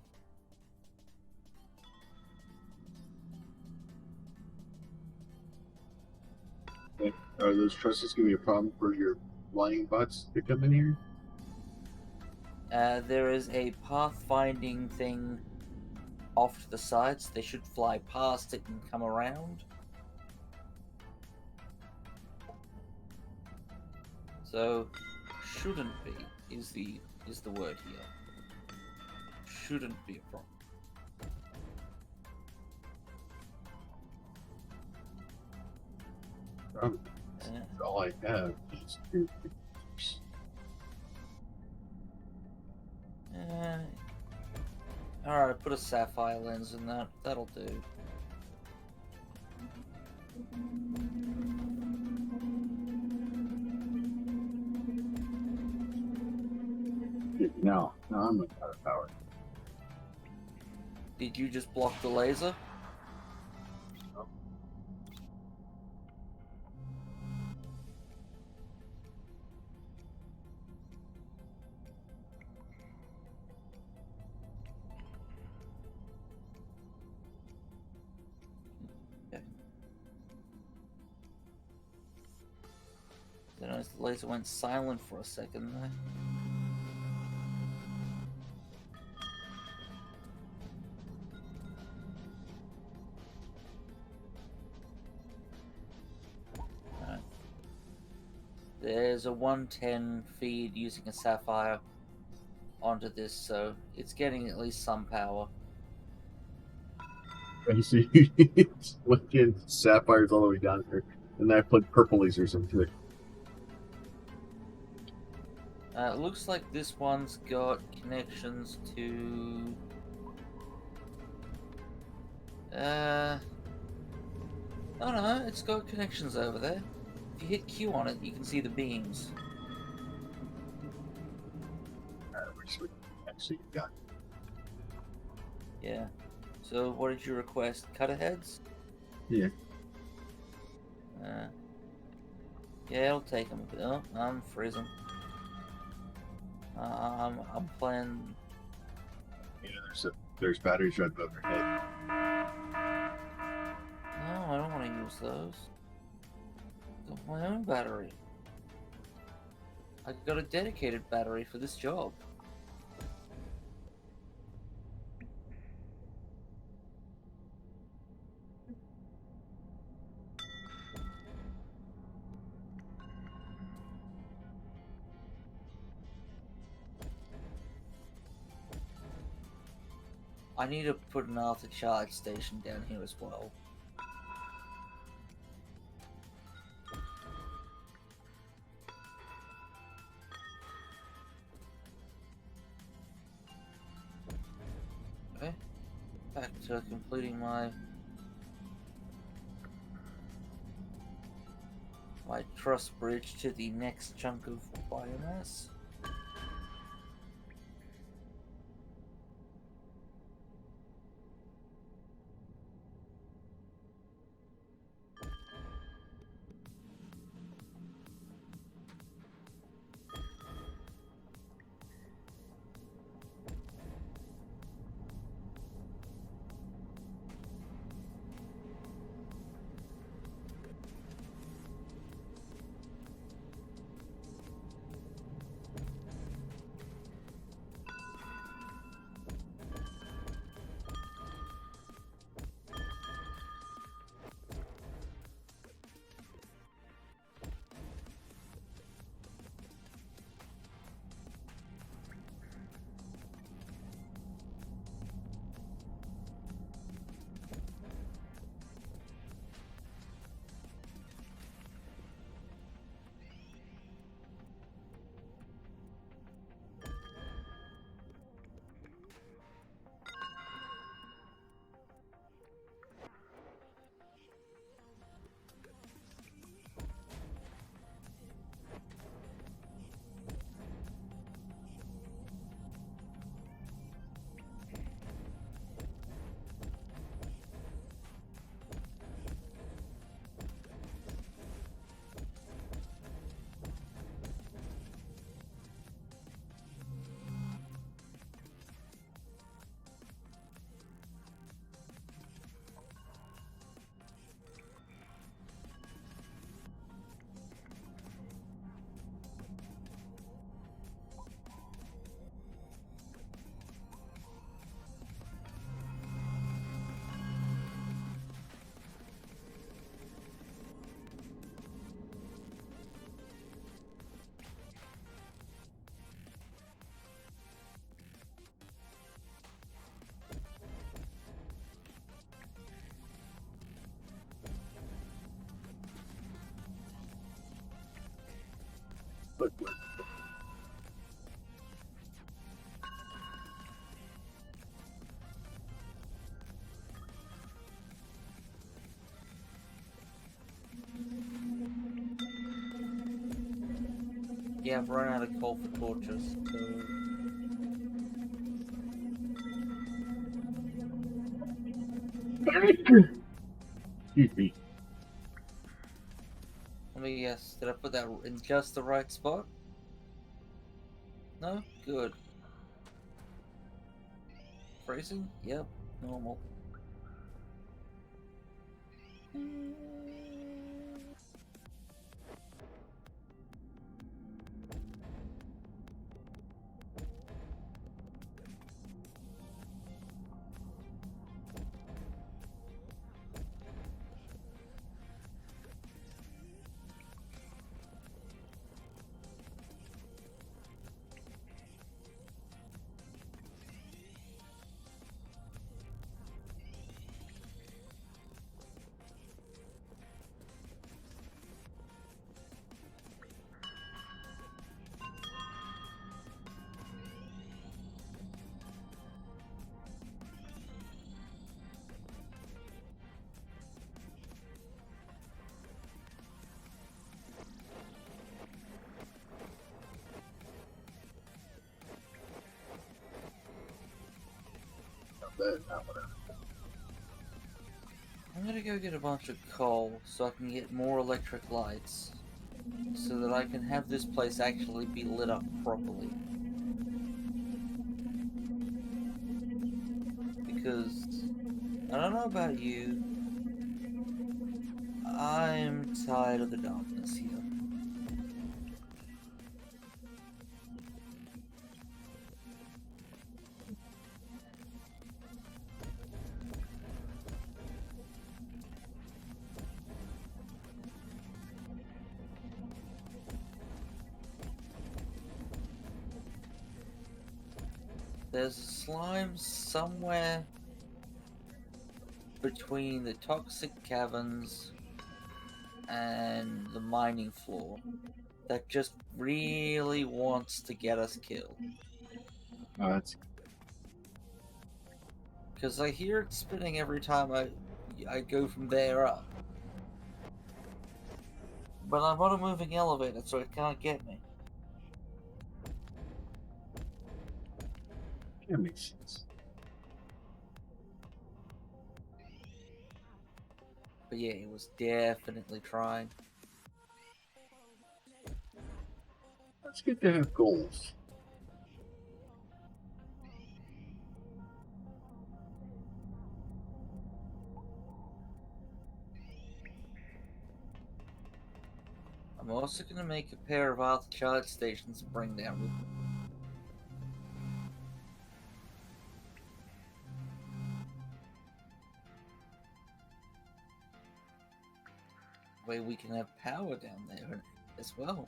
Okay. Are those trusses gonna be a problem for your flying bots to come in here? There is a pathfinding thing off to the side, so they should fly past it and come around. So, shouldn't be is the word here. Shouldn't be a problem. All I have is 2 pictures. Alright, put a sapphire lens in that. That'll do. Now I'm out of power. Did you just block the laser? No. Okay. I noticed the laser went silent for a second there. Alright. There's a 110 feed using a sapphire onto this, so it's getting at least some power. I see. It's looking sapphires all the way down here, and then I put purple lasers into it. It looks like this one's got connections to... Oh no, it's got connections over there. If you hit Q on it, you can see the beams. Actually, you got Yeah. So what did you request? Cutter heads? yeah. Yeah, I'll take them. Oh, I'm freezing. I'm playing... You know, there's batteries right above your head. No, I don't want to use those. I've got my own battery. I got a dedicated battery for this job. I need to put an after charge station down here as well. Okay, back to completing my truss bridge to the next chunk of biomass. But Yeah, I've run out of coal for torches, so... excuse me. Let me guess, did I put that in just the right spot? No? Good. Freezing? Yep, normal. but not whatever. I'm gonna go get a bunch of coal so I can get more electric lights, so that I can have this place actually be lit up properly. Because, I don't know about you, I'm tired of the darkness here. There's a slime somewhere between the toxic caverns and the mining floor that just really wants to get us killed. Oh, that's Because I hear it spinning every time I go from there up. But I'm on a moving elevator, so it can't get me. that makes sense. But yeah, it was definitely trying. It's good to have goals. I'm also going to make a pair of Arthur charge stations and bring down with me. Way we can have power down there as well.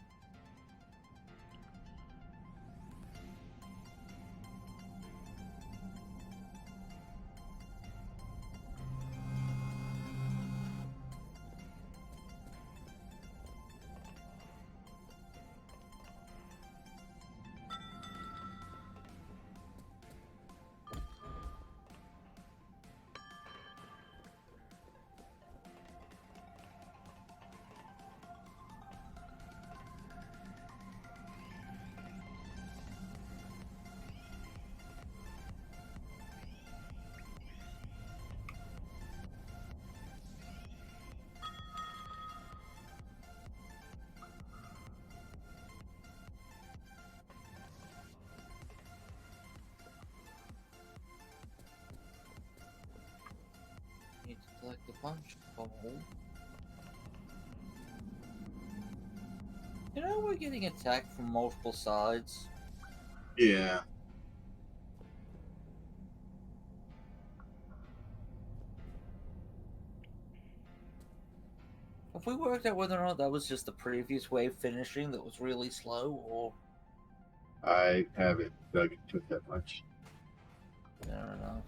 Need to collect a bunch of coal. You know, we're getting attacked from multiple sides. Yeah. Have we worked out whether or not that was just the previous wave finishing that was really slow, or I haven't dug into it that much. I don't know.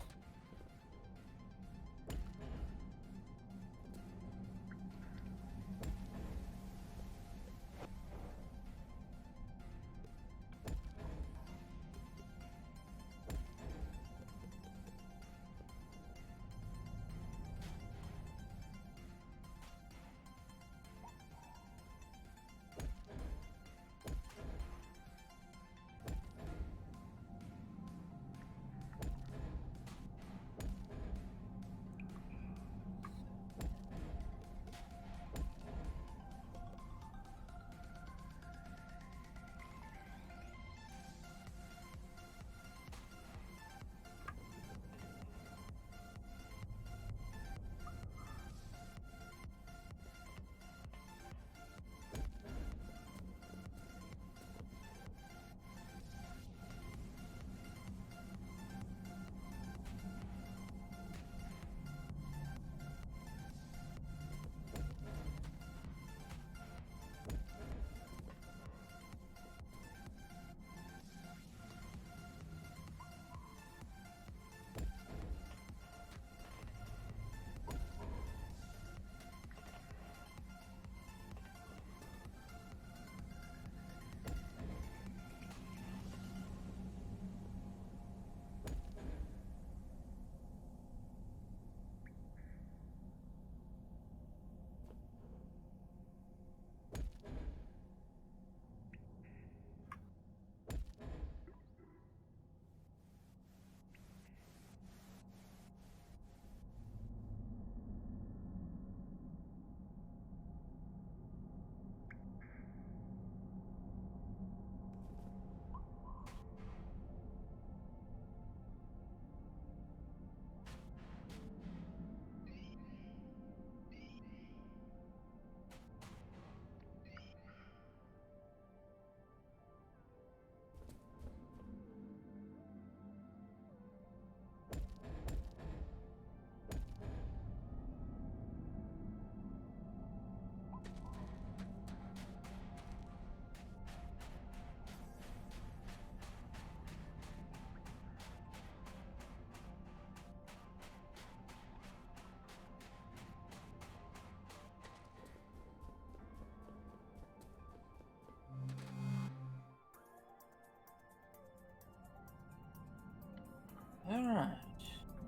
Alright.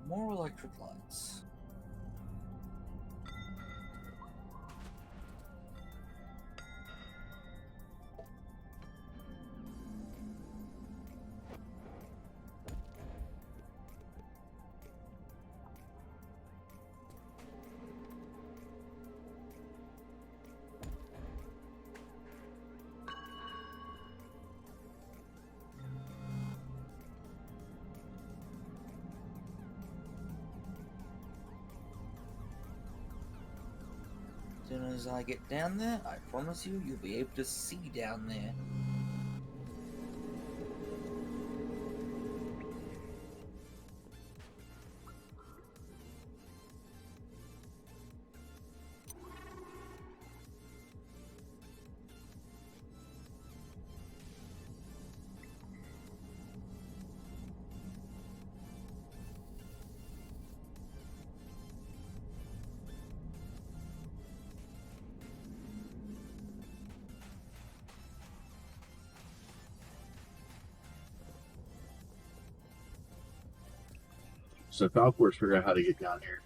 More electric lights. As soon as I get down there, I promise you'll be able to see down there. So Falcor's figure out how to get down here.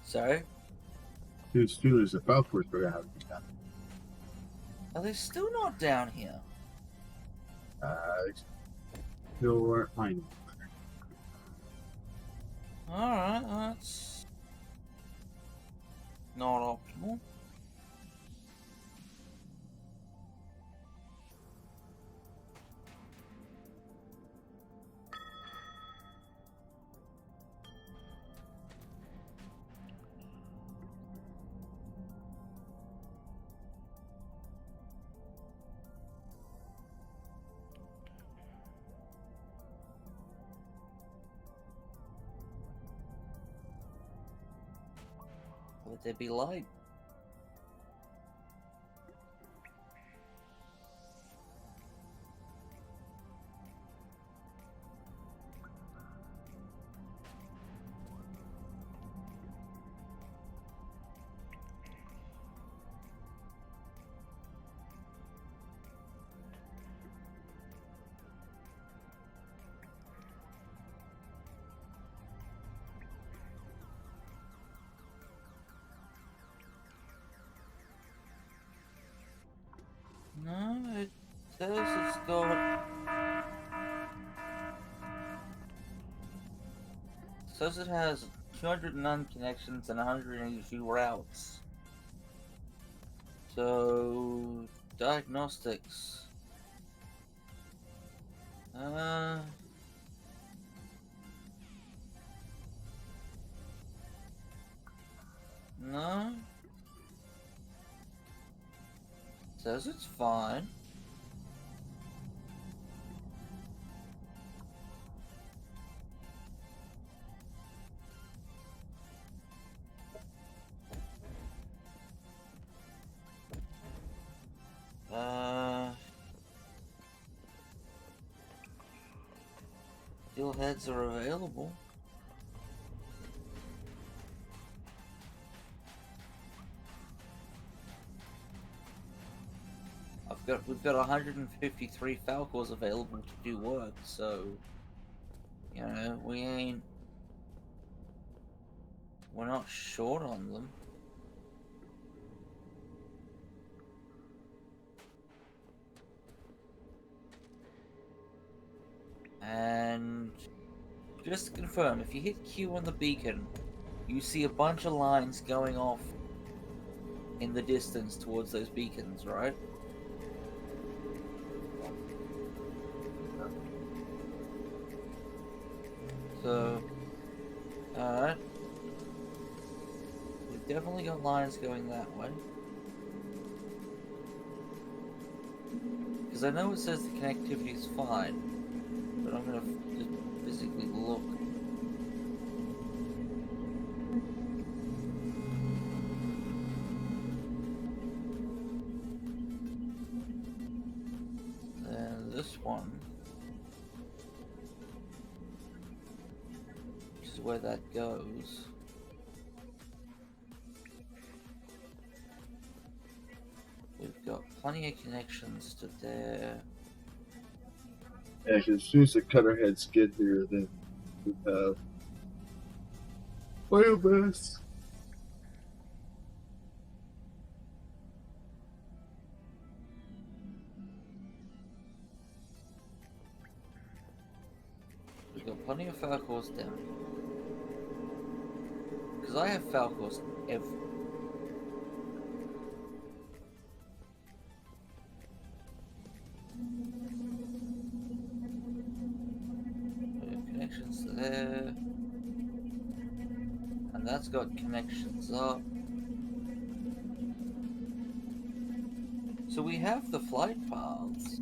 Sorry? As soon as the Falcor's figure out how to get down Are they still not down here? here. Still aren't finding. Alright, that's not optimal. Would there be light? No, it says it's got... It says it has 209 connections and 182 routes. So... diagnostics. No. Says it's fine. Steel heads are available. We've got 153 Falcors available to do work, so you know, we're not short on them. And just to confirm, if you hit Q on the beacon, you see a bunch of lines going off in the distance towards those beacons, right? So, alright. We've definitely got lines going that way. Because I know it says the connectivity is fine, but I'm gonna just physically look. And this one, which is where that goes. We've got plenty of connections to there. Yeah, 'cause as soon as the cutter heads get here, then we have biomass. We've got plenty of Falcors down here. Because I have Falcors everywhere. Connections there. And that's got connections up. So we have the flight paths.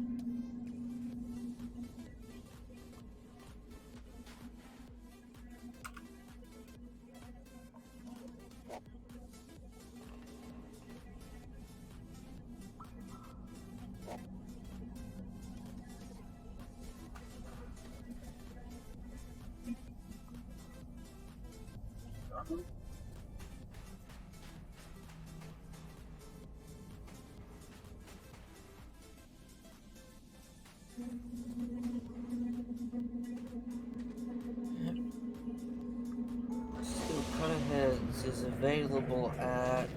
Still cutter heads is available at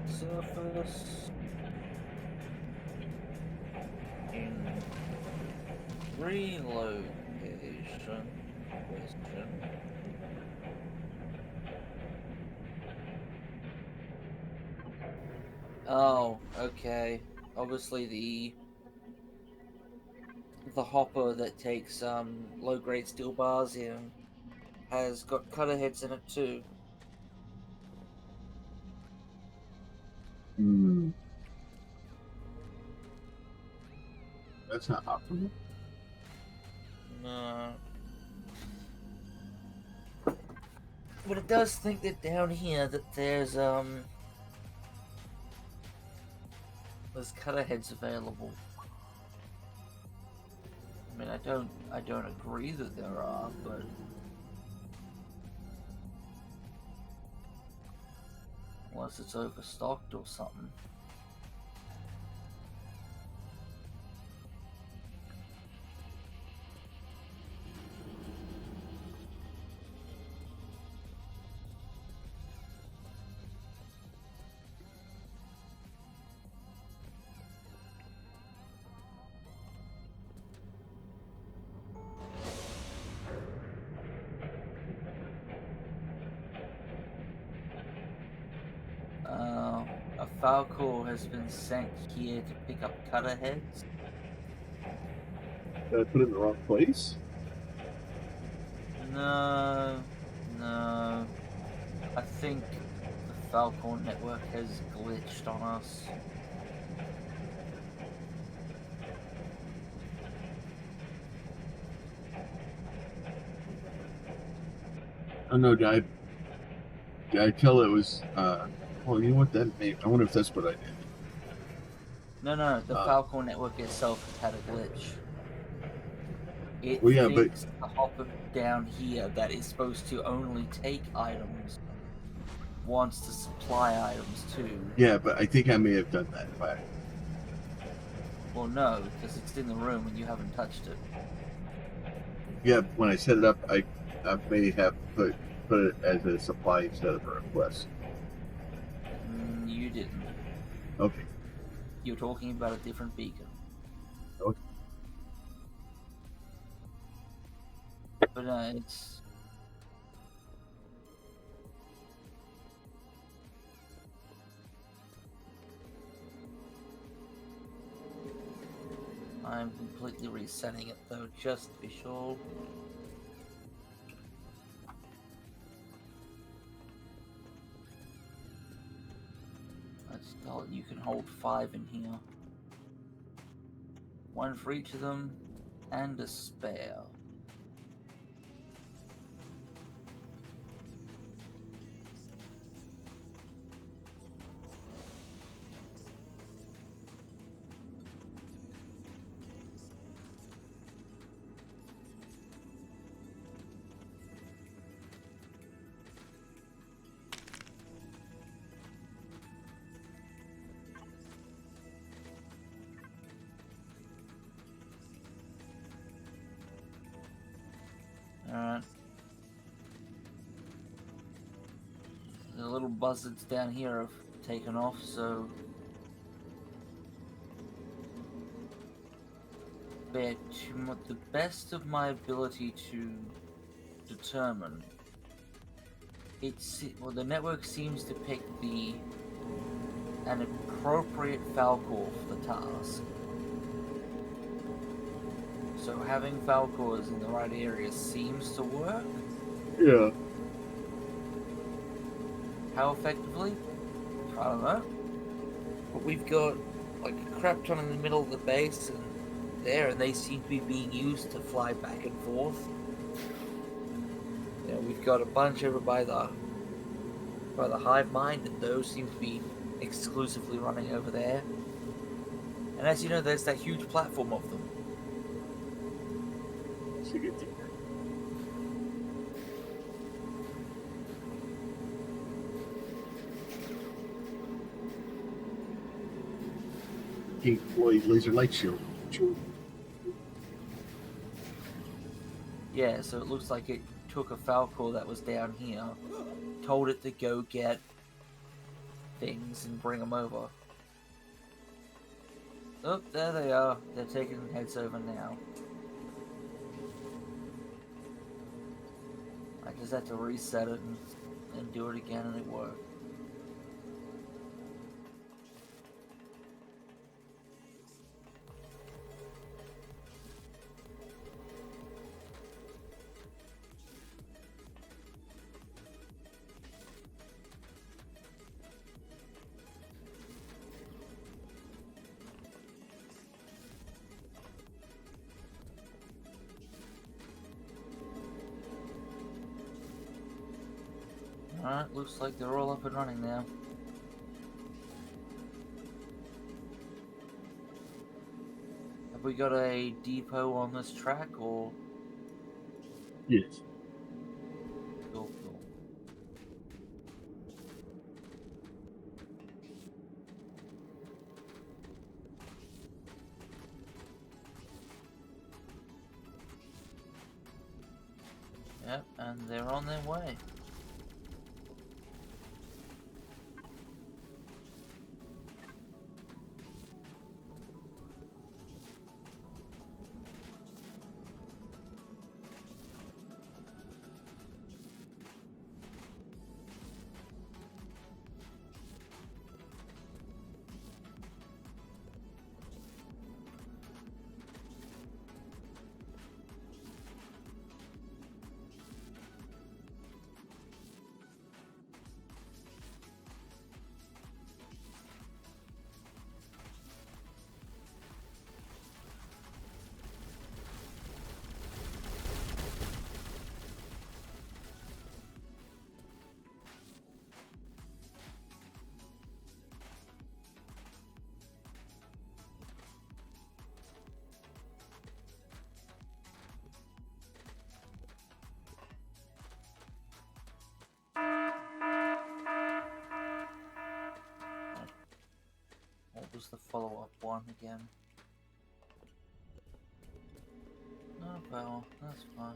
surface in relocation question. Oh, okay. Obviously the hopper that takes low grade steel bars in has got cutter heads in it too. Hmm. That's not optimal. No. But it does think that down here that there's cutter heads available. I mean, I don't agree that there are, but unless it's overstocked or something. A Falcor has been sent here to pick up cutter heads. Did I put it in the wrong place? No, no. I think the Falcor network has glitched on us. Oh no, did I tell it was well, you know what that may I wonder if that's what I did. No, the Falcor network itself has had a glitch. It well, yeah, thinks the hopper down here that is supposed to only take items wants to supply items too. yeah, but I think I may have done that by Well, no, because it's in the room and you haven't touched it. yeah, when I set it up I may have put it as a supply instead of a request. You didn't. Okay. You're talking about a different beacon. Okay. But it's... I'm completely resetting it though, just to be sure. Let's tell it you can hold 5 in here. 1 for each of them, and a spare. Alright. The little buzzards down here have taken off, so... But to the best of my ability to determine, the network seems to pick an appropriate Falcor for the task. So having Falcors in the right area seems to work. Yeah. How effectively? I don't know. But we've got like a crap ton in the middle of the base and there, and they seem to be being used to fly back and forth. You know, we've got a bunch over by the hive mind, and those seem to be exclusively running over there. And as you know, there's that huge platform of them. It's a good thing. King Floyd laser light shield. Yeah, so it looks like it took a Falcor that was down here, told it to go get things and bring them over. Oh, there they are. They're taking heads over now. I just had to reset it and do it again, and it worked. Alright, looks like they're all up and running now. Have we got a depot on this track, or...? Yes. Cool, cool. Yep, and they're on their way. What was the follow-up one again? No power, that's fine.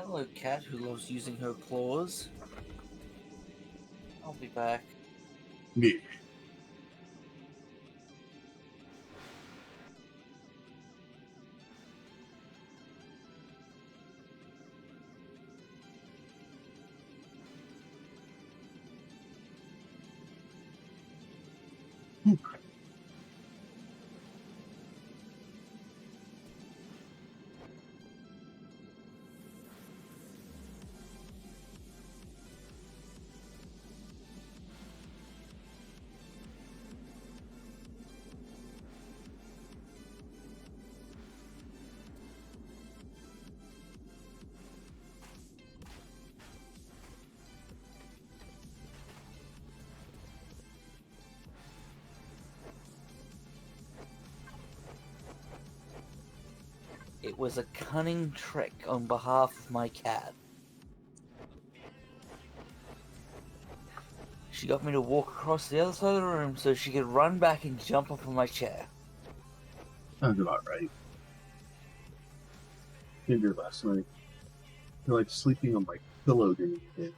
Hello, cat who loves using her claws. I'll be back. Yeah. It was a cunning trick on behalf of my cat. She got me to walk across the other side of the room so she could run back and jump up on my chair. Sounds about right. Dinner last night. I feel like sleeping on my pillow during the day.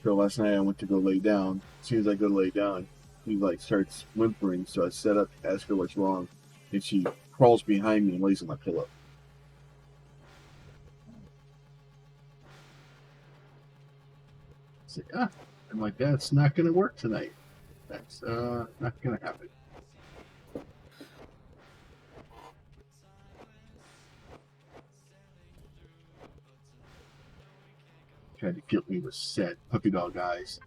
So last night I went to go lay down. As soon as I go to lay down, he like starts whimpering. So I set up, ask her what's wrong, and she crawls behind me and lays on my pillow. I say, I'm like, that's not going to work tonight. That's not going to happen. Tried to guilt me with sad puppy dog eyes.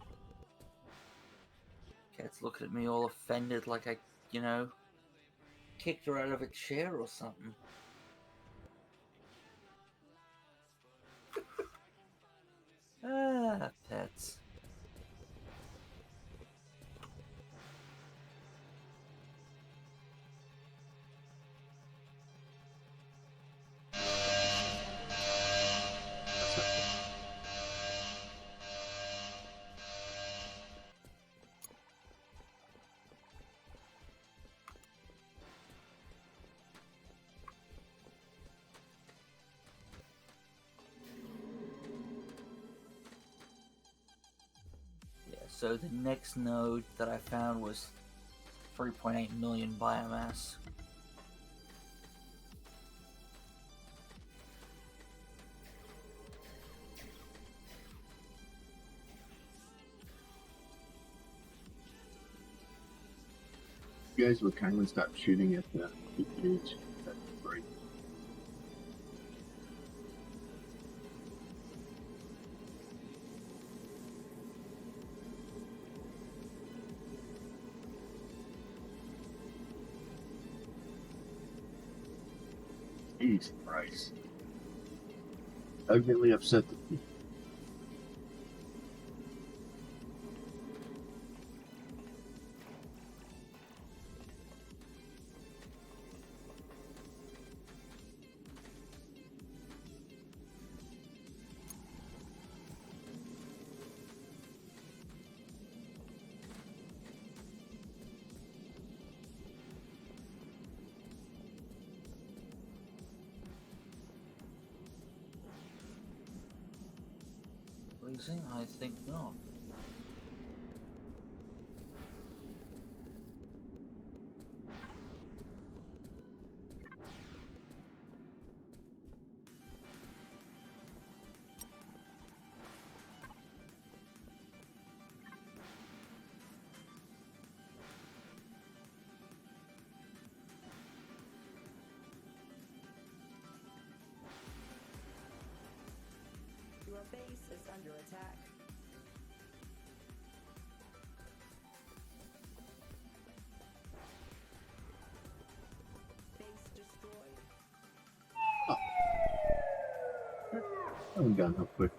Cat's looking at me all offended like I, kicked her out of a chair or something. Pets. So the next node that I found was 3.8 million biomass. You guys would kindly stop shooting at the cage. That's great. Jesus Christ. I've really upset the people. Freezing? I think not. Your base is under attack. Base destroyed. I haven't gotten up quick.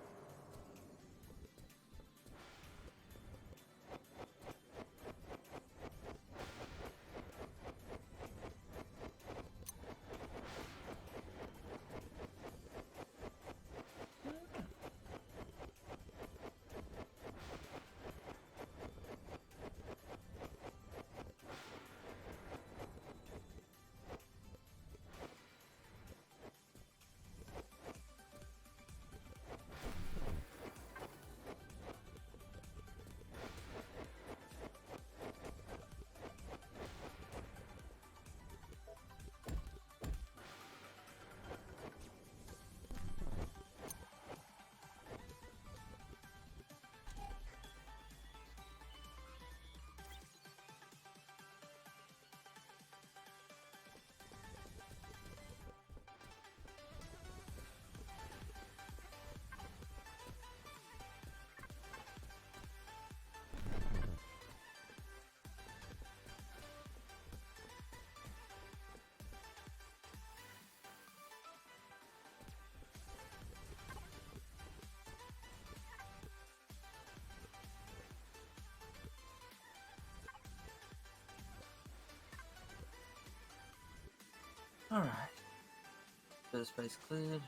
Alright. Bit of space cleared.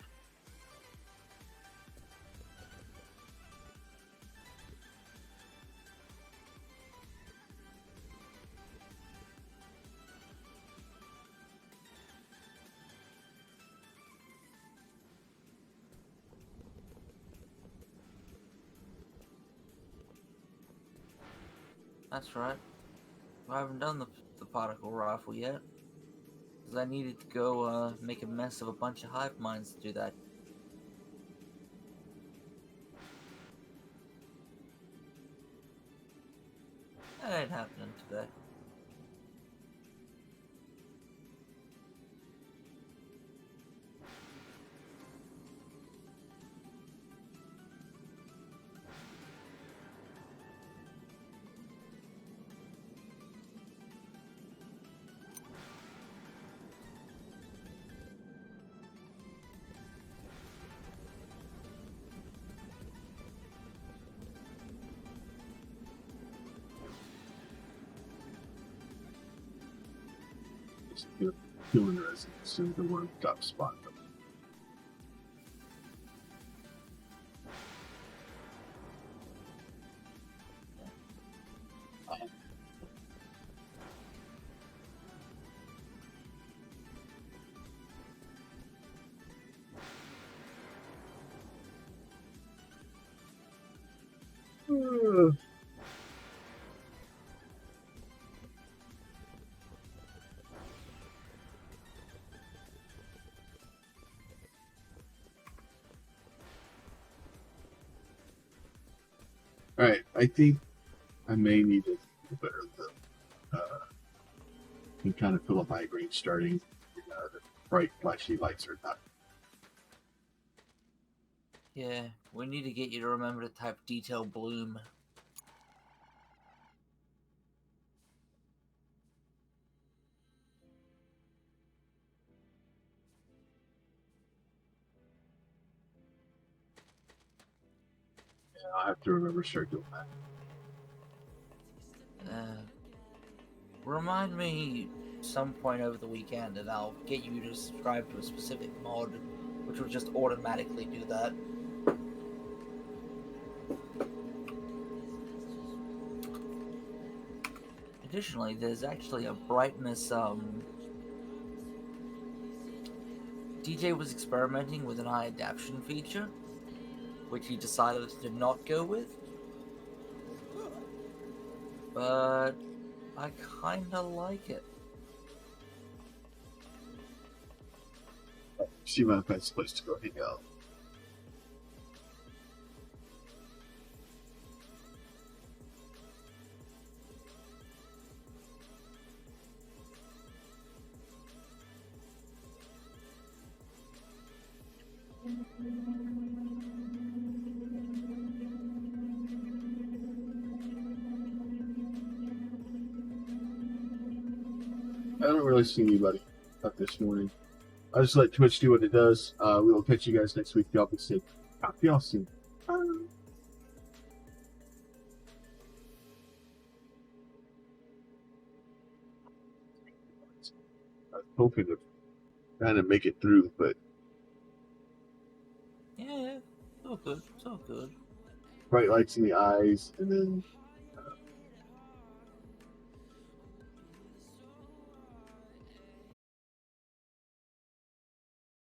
That's right. I haven't done the particle rifle yet. Because I needed to go make a mess of a bunch of hive minds to do that. That ain't happening today. Human residents in the one top spot. All right, I think I may need a little bit of the can kind of feel a migraine starting. The bright flashy lights are not. Yeah, we need to get you to remember to type detail bloom. I'll have to remember to start doing that. Remind me some point over the weekend and I'll get you to subscribe to a specific mod which will just automatically do that. Additionally, there's actually a brightness DJ was experimenting with an eye adaptation feature which he decided to not go with. But I kinda like it. See my best place to go hang out. I don't really see anybody up this morning. I just let Twitch do what it does. We will catch you guys next week. Y'all be safe. Talk to y'all soon. Bye. I was hoping to kind of make it through, but Yeah, it's all good. It's all good. bright lights in the eyes, and then